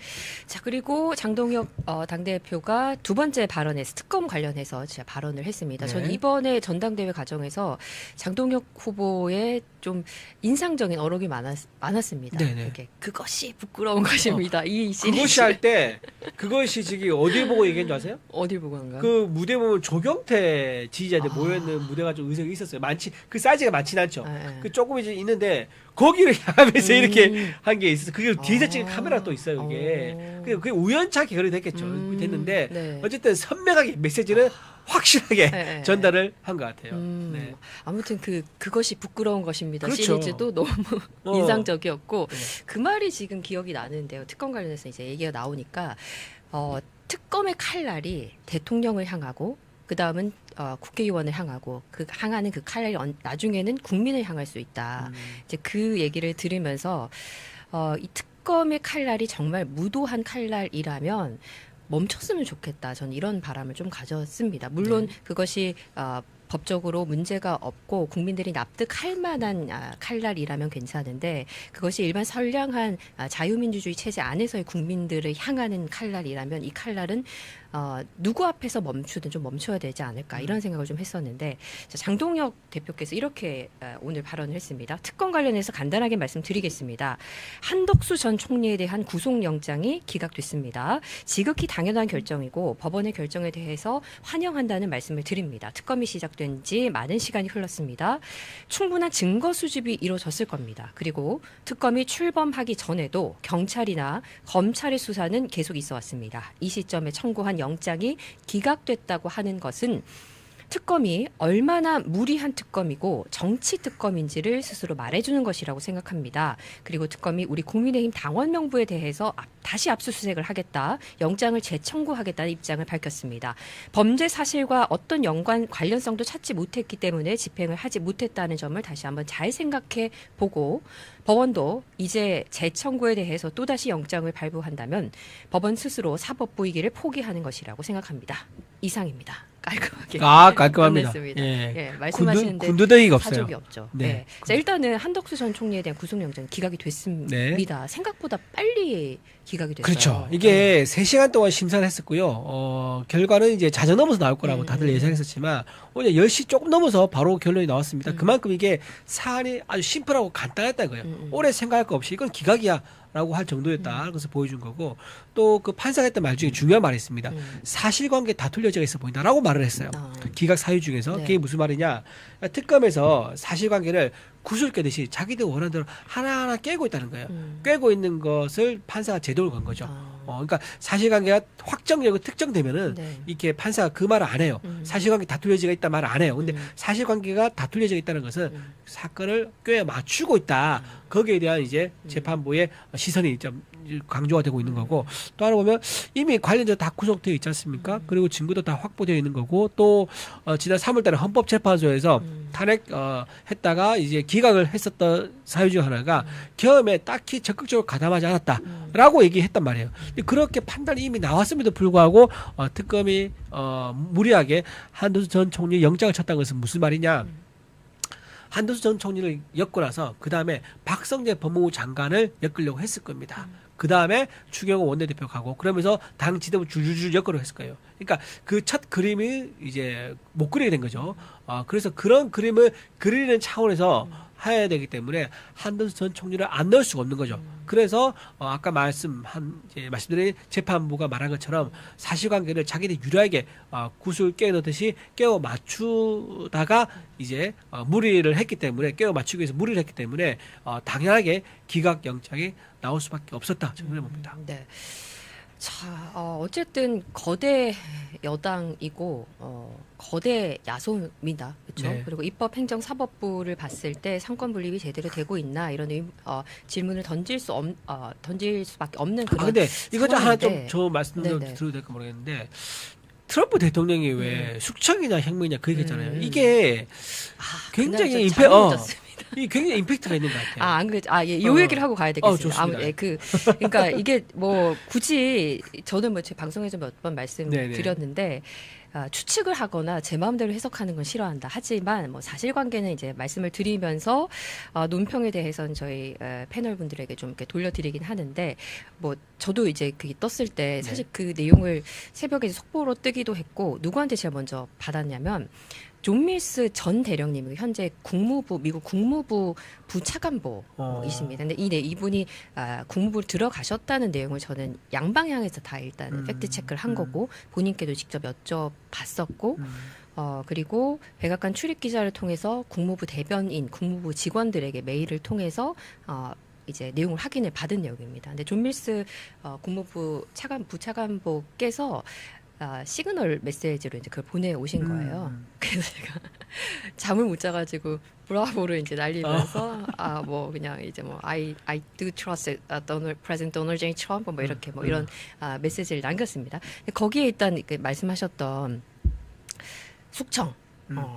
자 그리고 장동혁 당대표가 두 번째 발언에서 특검 관련해서 제가 발언을 했습니다. 네. 전 이번에 전당대회 과정에서 장동혁 후보의 좀 인상적인 어록이 많았습니다. 네네. 이렇게 그것이 부끄러운 것입니다. 이 시리즈. 그것이 할 때 그것이 지금 어디 보고 얘기한 줄 아세요? 어딜 보고 한가요? 그 무대 보면 조경태 지지자들 모여있는 무대가 좀 의석이 있었어요. 그 사이즈가 많진 않죠. 네. 그 조금 이제 있는데 거기를 향하면서 이렇게 한 게 있어서 그게 뒤에서 찍은 카메라 또 있어요. 그게 그게 우연찮게 그렇게 됐겠죠. 됐는데 네. 어쨌든 선명하게 메시지는 확실하게 네. 전달을 한 것 같아요. 네. 아무튼 그것이 부끄러운 것입니다. 그렇죠. 시리즈도 너무 인상적이었고 네. 그 말이 지금 기억이 나는데요. 특검 관련해서 이제 얘기가 나오니까 특검의 칼날이 대통령을 향하고 그 다음은 국회의원을 향하고 향하는 그 칼날이 나중에는 국민을 향할 수 있다. 이제 그 얘기를 들으면서 이 특검의 칼날이 정말 무도한 칼날이라면 멈췄으면 좋겠다. 저는 이런 바람을 좀 가졌습니다. 물론 그것이 법적으로 문제가 없고 국민들이 납득할 만한 칼날이라면 괜찮은데 그것이 일반 선량한 자유민주주의 체제 안에서의 국민들을 향하는 칼날이라면 이 칼날은 누구 앞에서 멈추든 좀 멈춰야 되지 않을까 이런 생각을 좀 했었는데 장동혁 대표께서 이렇게 오늘 발언을 했습니다. 특검 관련해서 간단하게 말씀드리겠습니다. 한덕수 전 총리에 대한 구속영장이 기각됐습니다. 지극히 당연한 결정이고 법원의 결정에 대해서 환영한다는 말씀을 드립니다. 특검이 시작된 지 많은 시간이 흘렀습니다. 충분한 증거 수집이 이루어졌을 겁니다. 그리고 특검이 출범하기 전에도 경찰이나 검찰의 수사는 계속 있어 왔습니다. 이 시점에 청구한 영장이 기각됐다고 하는 것은 특검이 얼마나 무리한 특검이고 정치 특검인지를 스스로 말해주는 것이라고 생각합니다. 그리고 특검이 우리 국민의힘 당원 명부에 대해서 다시 압수수색을 하겠다, 영장을 재청구하겠다는 입장을 밝혔습니다. 범죄 사실과 어떤 관련성도 찾지 못했기 때문에 집행을 하지 못했다는 점을 다시 한번 잘 생각해 보고 법원도 이제 재청구에 대해서 또다시 영장을 발부한다면 법원 스스로 사법부의기를 포기하는 것이라고 생각합니다. 이상입니다. 깔끔하게. 깔끔합니다. 끝냈습니다. 예. 말씀하시는데 군더더기가 없어요. 사족이 없죠. 네. 네. 자, 일단은 한덕수 전 총리에 대한 구속영장 기각이 됐습니다. 네. 생각보다 빨리 기각이 됐어요. 그렇죠. 이게 3시간 동안 심사를 했었고요. 결과는 이제 자정 넘어서 나올 거라고 다들 예상했었지만 오늘 10시 조금 넘어서 바로 결론이 나왔습니다. 그만큼 이게 사안이 아주 심플하고 간단했다는 거예요. 오래 생각할 거 없이 이건 기각이야. 라고 할 정도였다. 그래서 보여준 거고 또 그 판사가 했던 말 중에 중요한 말이 있습니다. 사실관계 다툴 여지가 있어 보인다라고 말을 했어요. 기각 사유 중에서. 네. 그게 무슨 말이냐. 특검에서 사실관계를 구슬 깨듯이 자기들 원하는 대로 하나하나 깨고 있다는 거예요. 깨고 있는 것을 판사가 제동을 건 거죠. 그러니까 사실관계가 확정되고 특정되면은 네. 이렇게 판사가 그 말을 안 해요. 사실관계 다툴 여지가 있다 말을 안 해요. 근데 사실관계가 다툴 여지가 있다는 것은 사건을 꽤 맞추고 있다. 거기에 대한 이제 재판부의 시선이 좀 강조가 되고 있는 거고 또 하나 보면 이미 관련자 다 구속되어 있지 않습니까? 그리고 증거도 다 확보되어 있는 거고 또 지난 3월달에 헌법재판소에서 탄핵 했다가 이제 기각을 했었던 사유 중 하나가 계엄에 딱히 적극적으로 가담하지 않았다라고 얘기했단 말이에요. 근데 그렇게 판단이 이미 나왔음에도 불구하고 특검이 무리하게 한도수 전 총리 영장을 쳤다는 것은 무슨 말이냐? 한도수 전 총리를 엮고 나서 그 다음에 박성재 법무부 장관을 엮으려고 했을 겁니다. 그 다음에 추경호 원내대표 가고 그러면서 당 지도부 줄줄줄 엮으려고 했을 거예요. 그러니까 그 첫 그림이 이제 못 그리게 된 거죠. 그래서 그런 그림을 그리는 차원에서 해야 되기 때문에 한도수 전 총리를 안 넣을 수가 없는 거죠. 그래서 아까 말씀드린 재판부가 말한 것처럼 사실관계를 자기들이 유리하게 구슬 깨어 넣듯이 깨워 맞추다가 이제 무리를 했기 때문에 깨워 맞추기 위해서 무리를 했기 때문에 당연하게 기각 영장이 나올 수밖에 없었다 저는 봅니다. 네. 자, 어쨌든 거대 여당이고 거대 야소입니다. 그렇죠? 네. 그리고 입법행정사법부를 봤을 때 상권 분립이 제대로 되고 있나 이런 질문을 던질 수밖에 없는 그런 근데 이것 좀 하나 좀 상황인데. 저 말씀 좀 네네. 드려도 될까 모르겠는데 트럼프 대통령이 왜 숙청이냐 혁명이냐 그 얘기했잖아요. 이게 굉장히 이 굉장히 임팩트가 있는 것 같아요. 안 그래. 예, 요 얘기를 하고 가야 되겠습니다. 좋습니다. 그러니까 이게 뭐 굳이 저는 뭐 제 방송에서 몇 번 말씀드렸는데 추측을 하거나 제 마음대로 해석하는 건 싫어한다. 하지만 뭐 사실관계는 이제 말씀을 드리면서 논평에 대해서는 저희 패널 분들에게 좀 이렇게 돌려드리긴 하는데 뭐 저도 이제 그게 떴을 때 사실 그 내용을 새벽에 속보로 뜨기도 했고 누구한테 제일 먼저 받았냐면 존 밀스 전 대령님 현재 미국 국무부 부차관보이십니다. 근데 이분이 국무부를 들어가셨다는 내용을 저는 양방향에서 다 일단 팩트 체크를 한 거고 본인께도 직접 여쭤봤었고 그리고 백악관 출입 기자를 통해서 국무부 대변인, 국무부 직원들에게 메일을 통해서 이제 내용을 확인을 받은 내용입니다. 근데 존 밀스 국무부 부차관보께서 시그널 메시지로 이제 그걸 보내오신 거예요. 그래서 제가 잠을 못 자가지고 브라보를 이제 날리면서 뭐 그냥 이제 뭐 I do trust President Donald J. Trump 뭐 이렇게 뭐 이런 메시지를 남겼습니다. 거기에 일단 말씀하셨던 숙청,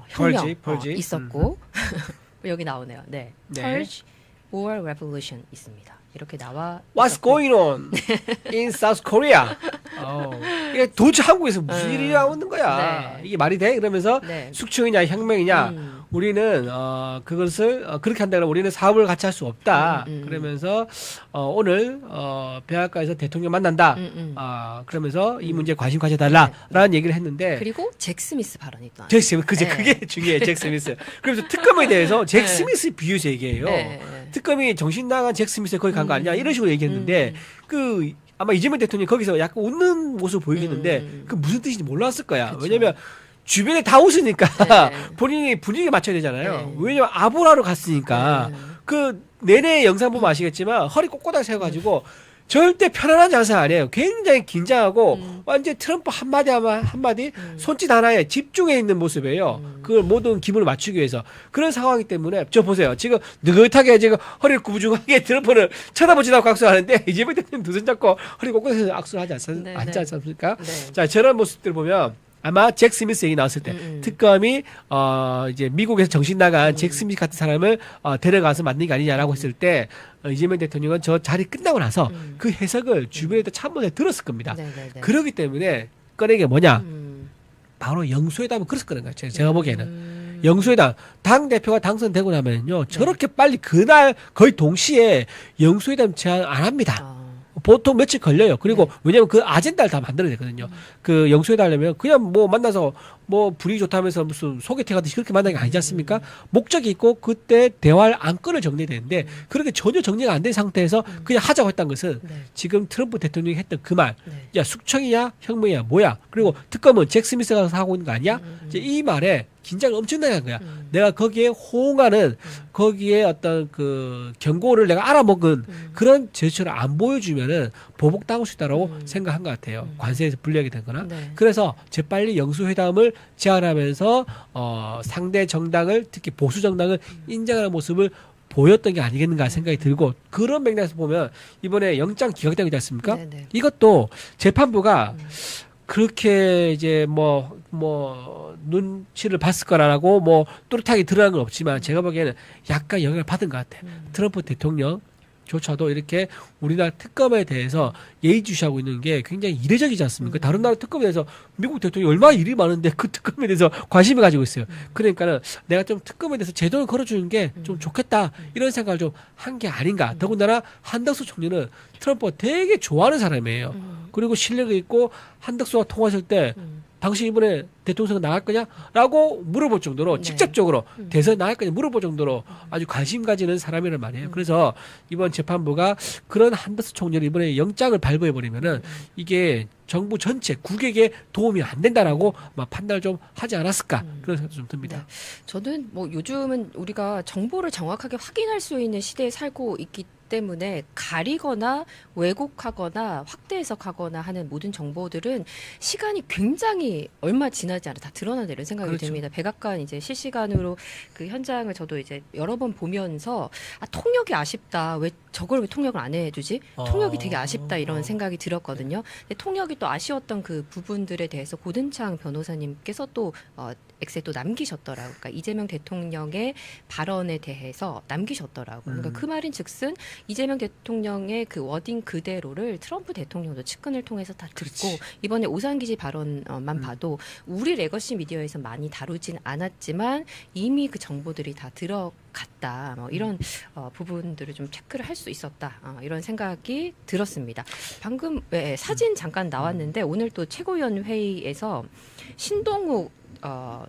혁명 Purge. 있었고 여기 나오네요. 네, Purge or Revolution 있습니다. 이렇게 나와. What's going on in South Korea? 이게 도대체 한국에서 무슨 일이 나오는 거야? 네. 이게 말이 돼? 그러면서 네. 숙청이냐 혁명이냐? 우리는 그것을 그렇게 한다면 우리는 사업을 같이 할 수 없다. 그러면서 오늘 백악관에서 대통령 만난다. 그러면서 이 문제에 관심 가져달라라는 얘기를 했는데 그리고 잭 스미스 발언이 또 잭 스미스 그게 중요해. 잭 스미스. 그래서 특검에 대해서 잭 스미스 비유해서 얘기해요. 네. 특검이 정신 나간 잭 스미스 거기 간 거 아니냐 이런 식으로 얘기했는데 아마 이재명 대통령이 거기서 약간 웃는 모습을 보이겠는데 그 무슨 뜻인지 몰랐을 거야. 그쵸. 왜냐면 주변에 다 웃으니까 네. 본인이 분위기에 맞춰야 되잖아요. 네. 왜냐면 아보라로 갔으니까 그 내내 영상 보면 아시겠지만 허리 꼿꼿하게 세워가지고 절대 편안한 장사 아니에요. 굉장히 긴장하고 완전 트럼프 한마디 손짓 하나에 집중해 있는 모습이에요. 그걸 모든 기분을 맞추기 위해서. 그런 상황이기 때문에 저 보세요. 지금 느긋하게 지금 허리를 구부중하게 트럼프를 쳐다보지도 않고 악수하는데 이재명 대통령 두 손 잡고 허리 꼿꼿해서 악수를 하지 않지 않습니까? 네. 자, 저런 모습들 보면 아마 잭 스미스 얘기 나왔을 때 특검이 이제 미국에서 정신 나간 잭 스미스 같은 사람을 데려가서 만든 게 아니냐라고 했을 때 이재명 대통령은 저 자리 끝나고 나서 그 해석을 주변에도 참모에 들었을 겁니다. 네네네. 그렇기 때문에 꺼낸 게 뭐냐? 바로 영수회담을 그래서 꺼낸 거예요. 제가 보기에는. 영수회담 당 대표가 당선되고 나면요 저렇게 빨리 그날 거의 동시에 영수회담 제안 안 합니다. 보통 며칠 걸려요. 그리고 왜냐면 그 아젠다를 다 만들어야 되거든요. 그 영수회담 하려면 그냥 뭐 만나서 뭐 분위기 좋다면서 무슨 소개팅 하듯이 그렇게 만나는 게 아니지 않습니까? 목적이 있고 그때 대화할 안건을 정리해야 되는데 그렇게 전혀 정리가 안 된 상태에서 그냥 하자고 했던 것은 네. 지금 트럼프 대통령이 했던 그 말, 네. 야 숙청이야 혁명이야 뭐야? 그리고 특검은 잭 스미스가 하고 있는 거 아니야? 이제 이 말에 긴장을 엄청나게 한 거야. 내가 거기에 호응하는 거기에 어떤 그 경고를 내가 알아먹은 그런 제스처를 안 보여주면은 보복당할 수 있다라고 생각한 것 같아요. 관세에서 불리하게 되거나. 네. 그래서 재빨리 영수회담을 제안하면서 상대 정당을 특히 보수 정당을 인정하는 모습을 보였던 게 아니겠는가 생각이 들고 그런 맥락에서 보면 이번에 영장 기각되고 있지 않습니까? 네, 네. 이것도 재판부가 그렇게 이제 뭐 눈치를 봤을 거라고 뭐 또렷하게 드러난 건 없지만 제가 보기에는 약간 영향을 받은 것 같아요. 트럼프 대통령조차도 이렇게 우리나라 특검에 대해서 예의주시하고 있는 게 굉장히 이례적이지 않습니까? 다른 나라 특검에 대해서 미국 대통령이 얼마나 일이 많은데 그 특검에 대해서 관심을 가지고 있어요. 그러니까는 내가 좀 특검에 대해서 제도를 걸어주는 게 좀 좋겠다 이런 생각을 좀 한 게 아닌가. 더군다나 한덕수 총리는 트럼프가 되게 좋아하는 사람이에요. 그리고 실력이 있고 한덕수와 통화했을 때 당신 이번에 대통령 선거 나갈 거냐? 라고 물어볼 정도로 네. 직접적으로 대선 나갈 거냐 물어볼 정도로 아주 관심 가지는 사람이란 말이에요. 그래서 이번 재판부가 그런 한덕수 총리를 이번에 영장을 발부해버리면은 이게 정부 전체 국익에 도움이 안 된다라고 막 판단을 좀 하지 않았을까 그런 생각도 좀 듭니다. 네. 저는 뭐 요즘은 우리가 정보를 정확하게 확인할 수 있는 시대에 살고 있기 때문에 가리거나 왜곡하거나 확대 해석하거나 하는 모든 정보들은 시간이 굉장히 얼마 지나지 않아 다 드러난다 이런 생각이 그렇죠. 듭니다. 백악관 이제 실시간으로 그 현장을 저도 이제 여러 번 보면서 통역이 아쉽다. 왜 저걸 왜 통역을 안 해주지? 통역이 되게 아쉽다 이런 생각이 들었거든요. 근데 통역이 또 아쉬웠던 그 부분들에 대해서 고든창 변호사님께서 또 엑스에 또 남기셨더라고요. 그러니까 이재명 대통령의 발언에 대해서 남기셨더라고요. 그러니까 그 말인즉슨 이재명 대통령의 그 워딩 그대로를 트럼프 대통령도 측근을 통해서 다 듣고 그렇지. 이번에 오산기지 발언만 봐도 우리 레거시 미디어에서 많이 다루진 않았지만 이미 그 정보들이 다 들어갔다. 뭐 이런 부분들을 좀 체크를 할 수 있었다. 이런 생각이 들었습니다. 방금 사진 잠깐 나왔는데 오늘 또 최고위원 회의에서 신동욱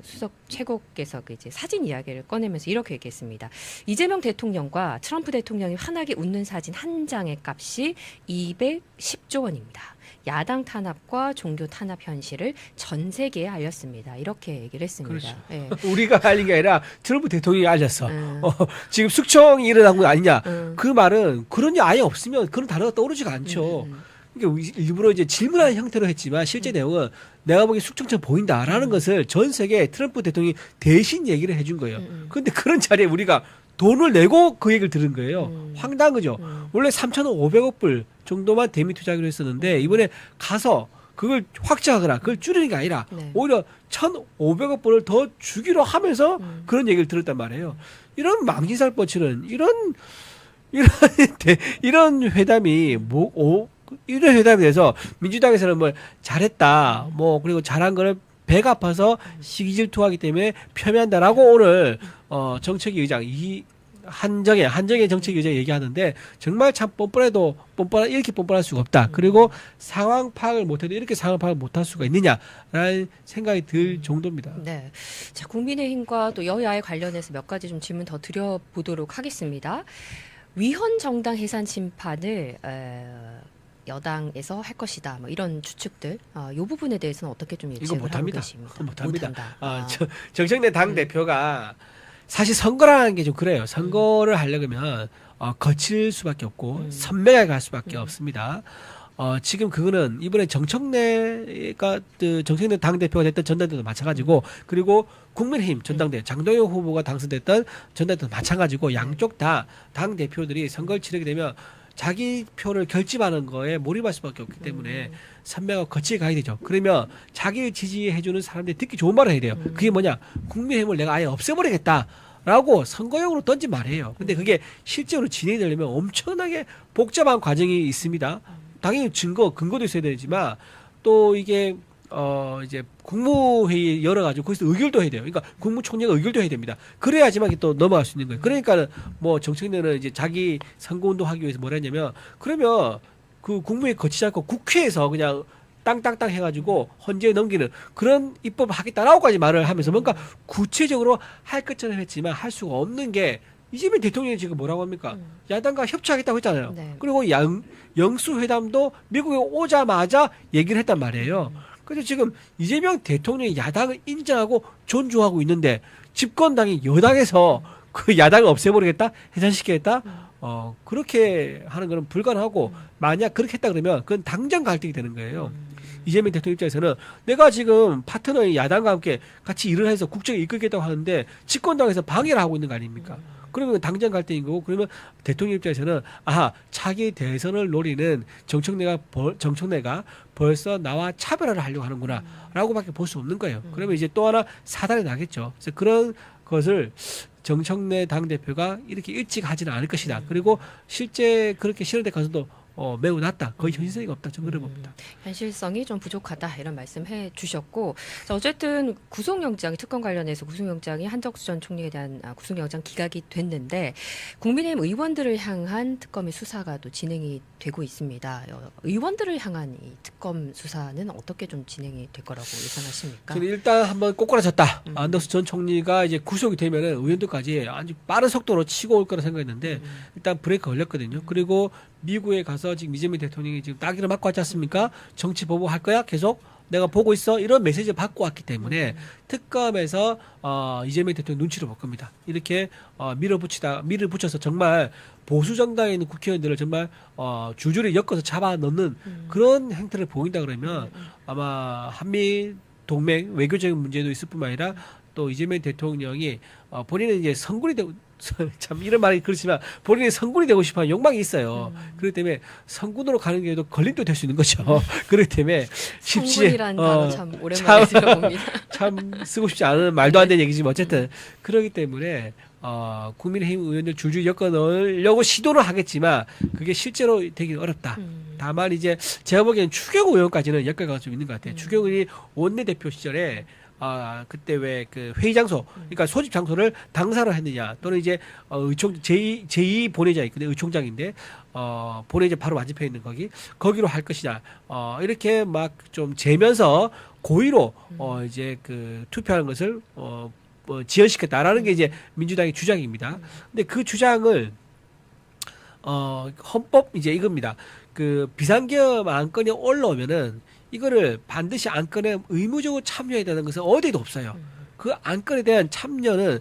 수석 최고께서 그 이제 사진 이야기를 꺼내면서 이렇게 얘기했습니다. 이재명 대통령과 트럼프 대통령이 환하게 웃는 사진 한 장의 값이 210조 원입니다. 야당 탄압과 종교 탄압 현실을 전 세계에 알렸습니다. 이렇게 얘기를 했습니다. 예. 우리가 알린 게 아니라 트럼프 대통령이 알렸어. 지금 숙청이 일어난 건 아니냐. 그 말은 그런 게 아예 없으면 그런 단어가 떠오르지가 않죠. 그러니까 일부러 이제 질문하는 형태로 했지만 실제 내용은 내가 보기에 숙청처럼 보인다라는 것을 전 세계 트럼프 대통령이 대신 얘기를 해준 거예요. 그런데 그런 자리에 우리가 돈을 내고 그 얘기를 들은 거예요. 황당한 거죠. 원래 3,500억 불 정도만 대미 투자하기로 했었는데 이번에 가서 그걸 확장하거나 그걸 줄이는 게 아니라 네. 오히려 1,500억 불을 더 주기로 하면서 그런 얘기를 들었단 말이에요. 이런 망신살 뻗치는 이런 회담이 이런 회담에 대해서 민주당에서는 뭐 잘했다, 뭐 그리고 잘한 거를 배가 아파서 시기질투하기 때문에 폄훼한다라고 오늘 정책위 의장 한정의 정책위 의장이 얘기하는데 정말 참 이렇게 뻔뻔할 수가 없다. 그리고 상황 파악을 못해도 이렇게 상황 파악을 못할 수가 있느냐라는 생각이 들 정도입니다. 네. 자, 국민의힘과 또 여야에 관련해서 몇 가지 좀 질문 더 드려보도록 하겠습니다. 위헌 정당 해산 심판을 여당에서 할 것이다. 뭐 이런 추측들. 이 부분에 대해서는 어떻게 좀 이거 예측을 하고 못합니다. 계십니까? 못합니다. 못한다. 정청래 당 대표가 사실 선거라는 게 좀 그래요. 선거를 하려면 거칠 수밖에 없고 선명하게 갈 수밖에 없습니다. 지금 그거는 이번에 정청래가 정청래 당 대표가 됐던 전당대회도 마찬가지고 그리고 국민의힘 전당대회 장동영 후보가 당선됐던 전당대회도 마찬가지고 양쪽 다 당 대표들이 선거를 치르게 되면 자기 표를 결집하는 거에 몰입할 수밖에 없기 때문에 선명하고 거치게 가야 되죠. 그러면 자기를 지지해주는 사람들이 듣기 좋은 말을 해야 돼요. 그게 뭐냐? 국민의힘을 내가 아예 없애버리겠다라고 선거용으로 던진 말이에요. 근데 그게 실제로 진행이 되려면 엄청나게 복잡한 과정이 있습니다. 당연히 근거도 있어야 되지만 또 이게 이제 국무회의 열어가지고 거기서 의결도 해야 돼요. 그러니까 국무총리가 의결도 해야 됩니다. 그래야지만 또 넘어갈 수 있는 거예요. 그러니까는 뭐 정책들은 이제 자기 선거운동 하기 위해서 뭐라 했냐면 그러면 그 국무회의 거치지 않고 국회에서 그냥 땅땅땅 해가지고 헌재에 넘기는 그런 입법 하겠다라고까지 말을 하면서 뭔가 구체적으로 할 것처럼 했지만 할 수가 없는 게 이재명 대통령이 지금 뭐라고 합니까? 야당과 협치하겠다고 했잖아요. 네. 그리고 영수회담도 미국에 오자마자 얘기를 했단 말이에요. 그래서 지금 이재명 대통령이 야당을 인정하고 존중하고 있는데 집권당이 여당에서 그 야당을 없애버리겠다? 해산시키겠다? 그렇게 하는 거는 불가능하고 만약 그렇게 했다 그러면 그건 당정 갈등이 되는 거예요. 이재명 대통령 입장에서는 내가 지금 파트너인 야당과 함께 같이 일을 해서 국정을 이끌겠다고 하는데 집권당에서 방해를 하고 있는 거 아닙니까? 그러면 당정 갈등인 거고 그러면 대통령 입장에서는 차기 대선을 노리는 정청래가 벌써 나와 차별화를 하려고 하는구나 라고밖에 볼 수 없는 거예요. 그러면 이제 또 하나 사단이 나겠죠. 그래서 그런 것을 정청래 당대표가 이렇게 일찍 하지는 않을 것이다. 그리고 실제 그렇게 실현될 가능성도 매우 낮다. 거의 현실성이 없다. 저는 그래 봅니다. 현실성이 좀 부족하다 이런 말씀해 주셨고 자, 어쨌든 구속영장이 특검 관련해서 구속영장이 한덕수 전 총리에 대한 구속영장 기각이 됐는데 국민의힘 의원들을 향한 특검의 수사가 또 진행이 되고 있습니다. 의원들을 향한 이 특검 수사는 어떻게 좀 진행이 될 거라고 예상하십니까? 저는 일단 한번 꼬꾸라졌다. 안덕수 전 총리가 이제 구속이 되면은 의원들까지 아주 빠른 속도로 치고 올 거라 생각했는데 일단 브레이크 걸렸거든요. 그리고 미국에 가서 지금 이재명 대통령이 지금 따기를 맞고 왔지 않습니까? 정치 보복할 거야? 계속 내가 보고 있어. 이런 메시지를 받고 왔기 때문에 특검에서 이재명 대통령 눈치를 볼 겁니다. 이렇게 밀어붙여서 정말 보수 정당에 있는 국회의원들을 정말 줄줄이 엮어서 잡아넣는 그런 행태를 보인다 그러면 아마 한미 동맹 외교적인 문제도 있을 뿐만 아니라 또 이재명 대통령이 본인은 이제 성군이 되고 참 이런 말이 그렇지만 본인이 성군이 되고 싶어하는 욕망이 있어요. 그렇기 때문에 성군으로 가는 게도 걸림도 될 수 있는 거죠. 그렇기 때문에 성군이라는 단어 참 오랜만에 들어봅니다. 참 쓰고 싶지 않은 말도 안 되는 얘기지만 어쨌든 그렇기 때문에 국민의힘 의원들 줄줄 엮어 넣으려고 시도를 하겠지만 그게 실제로 되기 어렵다. 다만 이제 제가 보기에는 추경호 의원까지는 엮어가 좀 있는 것 같아요. 추경호 의원이 원내대표 시절에 그때 왜 그 회의 장소, 그러니까 소집 장소를 당사로 했느냐, 또는 이제 제2 본회의장 있거든요. 의총장인데 본회의장 바로 맞은편에 있는 거기로 할 것이냐, 이렇게 막 좀 재면서 고의로 이제 그 투표하는 것을 지연시켰다라는 게 이제 민주당의 주장입니다. 근데 그 주장을 헌법 이제 이겁니다. 그 비상계엄 안건이 올라오면은 이거를 반드시 안건에 의무적으로 참여해야 되는 것은 어디에도 없어요. 그 안건에 대한 참여는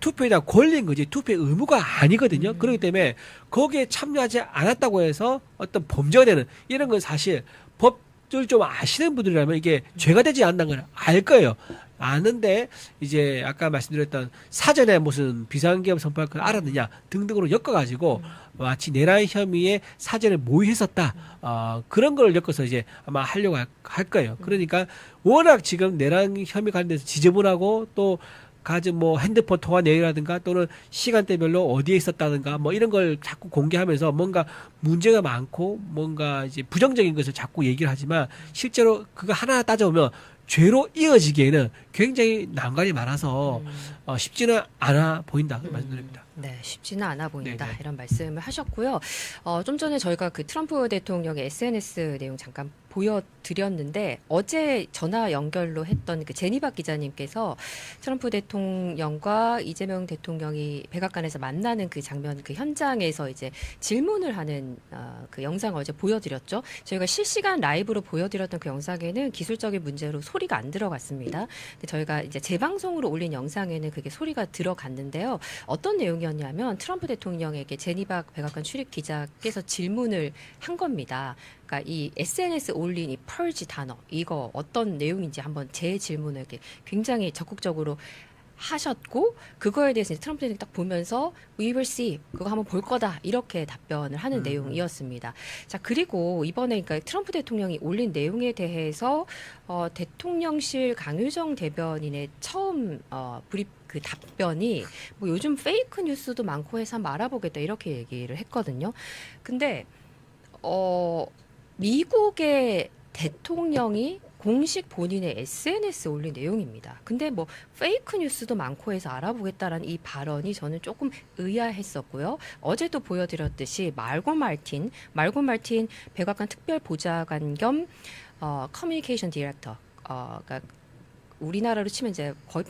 투표에 대한 권리인 거지 투표의 의무가 아니거든요. 그렇기 때문에 거기에 참여하지 않았다고 해서 어떤 범죄가 되는 이런 건 사실 법을 좀 아시는 분들이라면 이게 죄가 되지 않는 걸 알 거예요. 아는데 이제 아까 말씀드렸던 사전에 무슨 비상계엄 선포할 걸 알았느냐 등등으로 엮어가지고 마치 내란 혐의에 사전에 모의했었다. 그런 걸 엮어서 이제 아마 하려고 할 거예요. 그러니까 워낙 지금 내란 혐의 관련돼서 지저분하고 또 가진 뭐 핸드폰 통화 내용이라든가 또는 시간대별로 어디에 있었다든가 뭐 이런 걸 자꾸 공개하면서 뭔가 문제가 많고 뭔가 이제 부정적인 것을 자꾸 얘기를 하지만 실제로 그거 하나 따져보면 죄로 이어지기에는 굉장히 난관이 많아서 쉽지는 않아 보인다 말씀드립니다. 네, 쉽지는 않아 보인다 네네. 이런 말씀을 하셨고요. 좀 전에 저희가 그 트럼프 대통령의 SNS 내용 잠깐 보여드렸는데 어제 전화 연결로 했던 그 제니박 기자님께서 트럼프 대통령과 이재명 대통령이 백악관에서 만나는 그 장면, 그 현장에서 이제 질문을 하는 그 영상을 어제 보여드렸죠. 저희가 실시간 라이브로 보여드렸던 그 영상에는 기술적인 문제로 소리가 안 들어갔습니다. 근데 저희가 이제 재방송으로 올린 영상에는 그게 소리가 들어갔는데요. 어떤 내용이었냐면 트럼프 대통령에게 제니박 백악관 출입 기자께서 질문을 한 겁니다. 그러니까 이 SNS 올린 이 펄지 단어 이거 어떤 내용인지 한번 제 질문을 이렇게 굉장히 적극적으로 하셨고 그거에 대해서 이제 트럼프 대통령이 딱 보면서 We will see 그거 한번 볼 거다 이렇게 답변을 하는 내용이었습니다. 자 그리고 이번에 그러니까 트럼프 대통령이 올린 내용에 대해서 대통령실 강효정 대변인의 처음 브리프 그 답변이 뭐 요즘 페이크 뉴스도 많고 해서 한번 알아보겠다 이렇게 얘기를 했거든요. 근데 미국의 대통령이 공식 본인의 SNS에 올린 내용입니다. 근데 뭐 페이크 뉴스도 많고 해서 알아보겠다라는 이 발언이 저는 조금 의아했었고요. 어제도 보여드렸듯이 말고 말틴 백악관 특별보좌관 겸 커뮤니케이션 디렉터, 그러니까 우리나라로 치면 이제 거의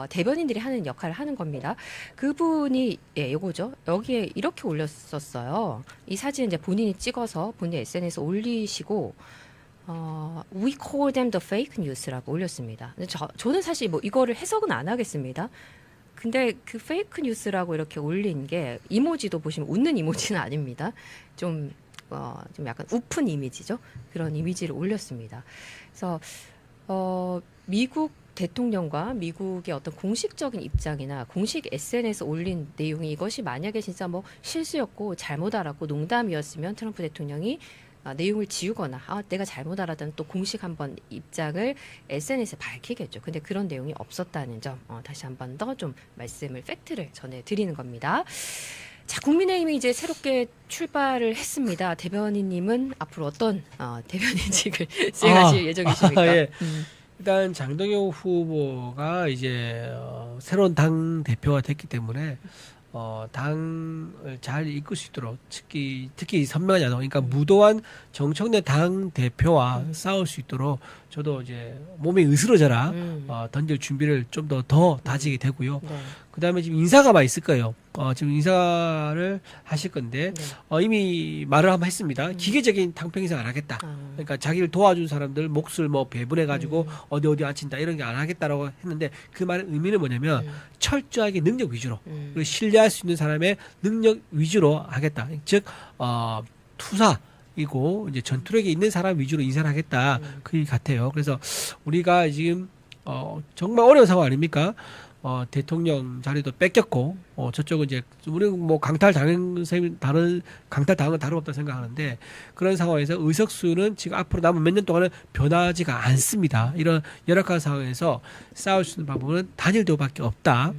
대변인들이 하는 역할을 하는 겁니다. 그분이 요거죠. 여기에 이렇게 올렸었어요. 이 사진 이제 본인이 찍어서 본인 SNS에 올리시고 We call them the fake news라고 올렸습니다. 근데 저는 사실 뭐 이거를 해석은 안 하겠습니다. 근데 그 페이크 뉴스라고 이렇게 올린 게 이모지도 보시면 웃는 이모지는 아닙니다. 좀 약간 우픈 이미지죠. 그런 이미지를 올렸습니다. 그래서 미국 대통령과 미국의 어떤 공식적인 입장이나 공식 SNS에 올린 내용이 이것이 만약에 진짜 뭐 실수였고 잘못 알았고 농담이었으면 트럼프 대통령이 내용을 지우거나 내가 잘못 알았다는 또 공식 한번 입장을 SNS에 밝히겠죠. 근데 그런 내용이 없었다는 점 다시 한번 더 좀 말씀을 팩트를 전해드리는 겁니다. 자, 국민의힘이 이제 새롭게 출발을 했습니다. 대변인님은 앞으로 어떤 대변인직을 수행하실 예정이십니까? 예. 일단 장동영 후보가 이제 새로운 당 대표가 됐기 때문에 당을 잘 이끌 수 있도록 특히 선명한 야당, 그러니까 무도한 정청래 당 대표와 싸울 수 있도록 저도 이제 몸이 으스러져라 던질 준비를 좀 더 다지게 되고요. 네. 그다음에 지금 인사가 많이 있을 거예요. 지금 인사를 하실 건데 이미 말을 한번 했습니다. 기계적인 당평 인사 안 하겠다. 그러니까 자기를 도와준 사람들 몫을 뭐 배분해 가지고 어디 앉힌다 이런 게 안 하겠다라고 했는데 그 말의 의미는 뭐냐면 철저하게 능력 위주로 그리고 신뢰할 수 있는 사람의 능력 위주로 하겠다. 즉 투사이고 이제 전투력이 있는 사람 위주로 인사를 하겠다. 그 같아요. 그래서 우리가 지금 정말 어려운 상황 아닙니까? 대통령 자리도 뺏겼고, 저쪽은 이제, 우리는 뭐 강탈당한 강탈당한 다름없다 생각하는데, 그런 상황에서 의석수는 지금 앞으로 남은 몇 년 동안은 변하지가 않습니다. 이런 열악한 상황에서 싸울 수 있는 방법은 단일 대우밖에 없다.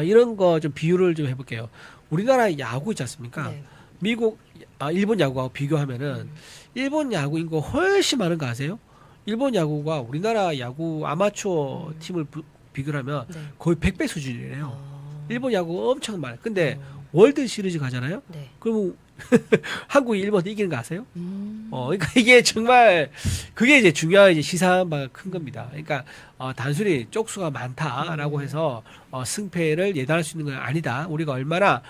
이런 거 좀 비유를 좀 해볼게요. 우리나라 야구 있지 않습니까? 네. 일본 야구하고 비교하면은, 일본 야구 인구가 훨씬 많은 거 아세요? 일본 야구가 우리나라 야구 아마추어 팀을 비교를 하면 거의 100배 수준이래요. 일본 야구 엄청 많아요. 근데 월드 시리즈 가잖아요. 네. 그러면 한국이 일본 이기는 거 아세요? 그러니까 이게 정말 그게 이제 중요한 이제 시사한 바가 큰 겁니다. 그러니까 단순히 쪽수가 많다라고 해서 승패를 예단할 수 있는 건 아니다. 우리가 얼마나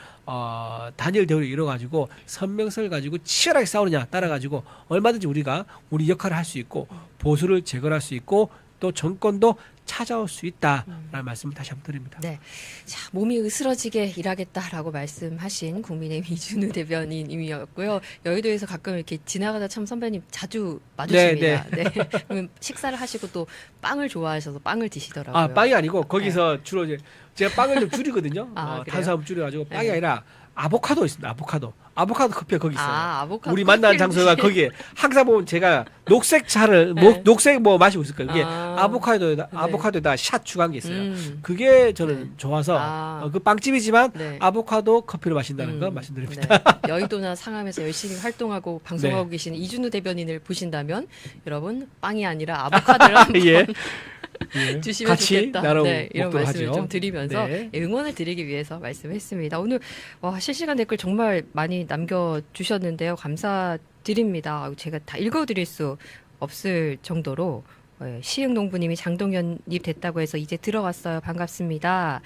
단일 대우를 이뤄가지고 선명성을 가지고 치열하게 싸우느냐 따라가지고 얼마든지 우리가 우리 역할을 할 수 있고 보수를 제거할 수 있고 또 정권도 찾아올 수 있다라는 말씀을 다시 한번 드립니다. 네, 자, 몸이 으스러지게 일하겠다라고 말씀하신 국민의힘 이준우 대변인님이었고요. 여의도에서 가끔 이렇게 지나가다 참 선배님 자주 마주칩니다. 네. 그러면 식사를 하시고 또 빵을 좋아하셔서 빵을 드시더라고요. 빵이 아니고 거기서 주로 이제 제가 빵을 좀 줄이거든요. 탄수화물 줄여가지고 빵이 아니라 아보카도 있습니다. 아보카도 커피가 거기 있어요. 아보카도 우리 만나는 장소가 거기에 항상 보면 제가 녹색 차를 녹색 뭐 마시고 있을 거예요. 그게 아보카도에다 샷 추가한 게 있어요. 그게 저는 좋아서 그 빵집이지만 아보카도 커피를 마신다는 거 말씀드립니다. 네. 여의도나 상암에서 열심히 활동하고 방송하고 계시는 이준우 대변인을 보신다면 여러분 빵이 아니라 아보카도를 한번 주시면 같이 좋겠다. 이런 말씀을 좀 드리면서 응원을 드리기 위해서 말씀했습니다. 오늘 실시간 댓글 정말 많이 남겨주셨는데요. 감사드립니다. 제가 다 읽어드릴 수 없을 정도로 시흥농부님이 장동연님 됐다고 해서 이제 들어왔어요. 반갑습니다.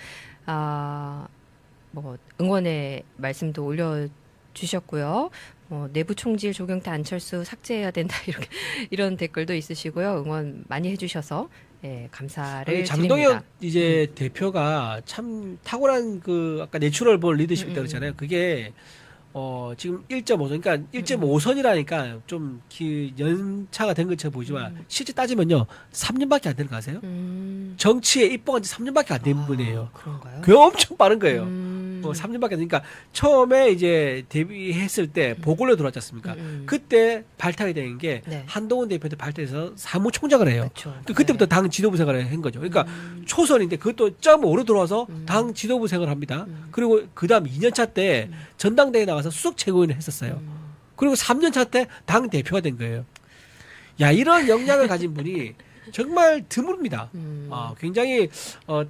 뭐 응원의 말씀도 올려주셨고요. 내부 총질 조경태 안철수 삭제해야 된다 이런 댓글도 있으시고요. 응원 많이 해주셔서 감사를 장동혁 드립니다. 이제 대표가 참 탁월한 그 아까 내추럴볼 리더십 있다고 그랬잖아요. 그게 지금 1.5선, 그러니까 1.5선이라니까 좀 연차가 된 것처럼 보이지만 실제 따지면요 3년밖에 안 되는 거 아세요? 정치에 입봉한 지 3년밖에 안 된 분이에요. 그런가요? 그게 엄청 빠른 거예요. 3년밖에 안 되니까 처음에 이제 데뷔했을 때 보궐로 들어왔지 않습니까? 그때 발탁이 된 게 한동훈 대표한테 발탁해서 사무총장을 해요. 그때부터 당 지도부 생활을 한 거죠. 그러니까 초선인데 그것도 0.5로 들어와서 당 지도부 생활을 합니다. 그리고 그 다음 2년차 때 전당대회에 나가서 수석 최고위원을 했었어요. 그리고 3년차 때 당 대표가 된 거예요. 야, 이런 역량을 가진 분이 정말 드뭅니다. 굉장히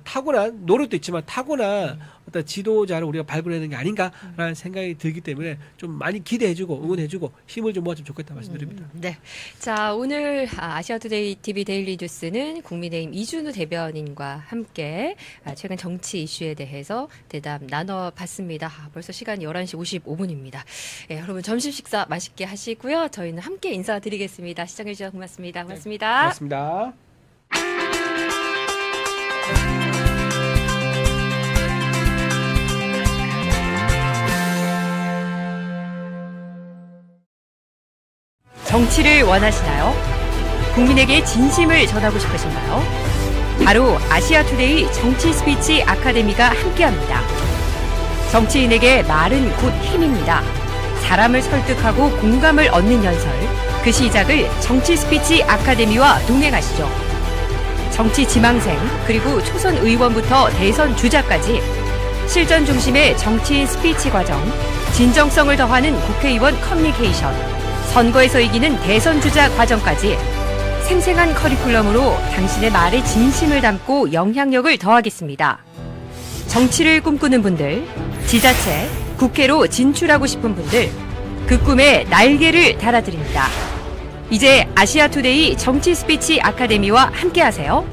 타고난 노력도 있지만 타고난 어떤 지도자를 우리가 발굴해내는 게 아닌가라는 생각이 들기 때문에 좀 많이 기대해주고 응원해주고 힘을 좀 모아주면 좋겠다 말씀드립니다. 네. 자, 오늘 아시아투데이 TV 데일리 뉴스는 국민의힘 이준우 대변인과 함께 최근 정치 이슈에 대해서 대담 나눠봤습니다. 벌써 시간이 11시 55분입니다. 예, 여러분 점심 식사 맛있게 하시고요. 저희는 함께 인사드리겠습니다. 시청해주셔서 고맙습니다. 고맙습니다. 고맙습니다. 정치를 원하시나요? 국민에게 진심을 전하고 싶으신가요? 바로 아시아투데이 정치 스피치 아카데미가 함께합니다. 정치인에게 말은 곧 힘입니다. 사람을 설득하고 공감을 얻는 연설, 그 시작을 정치 스피치 아카데미와 동행하시죠. 정치 지망생, 그리고 초선 의원부터 대선 주자까지 실전 중심의 정치인 스피치 과정, 진정성을 더하는 국회의원 커뮤니케이션, 선거에서 이기는 대선 주자 과정까지 생생한 커리큘럼으로 당신의 말에 진심을 담고 영향력을 더하겠습니다. 정치를 꿈꾸는 분들, 지자체, 국회로 진출하고 싶은 분들, 그 꿈에 날개를 달아드립니다. 이제 아시아투데이 정치 스피치 아카데미와 함께하세요.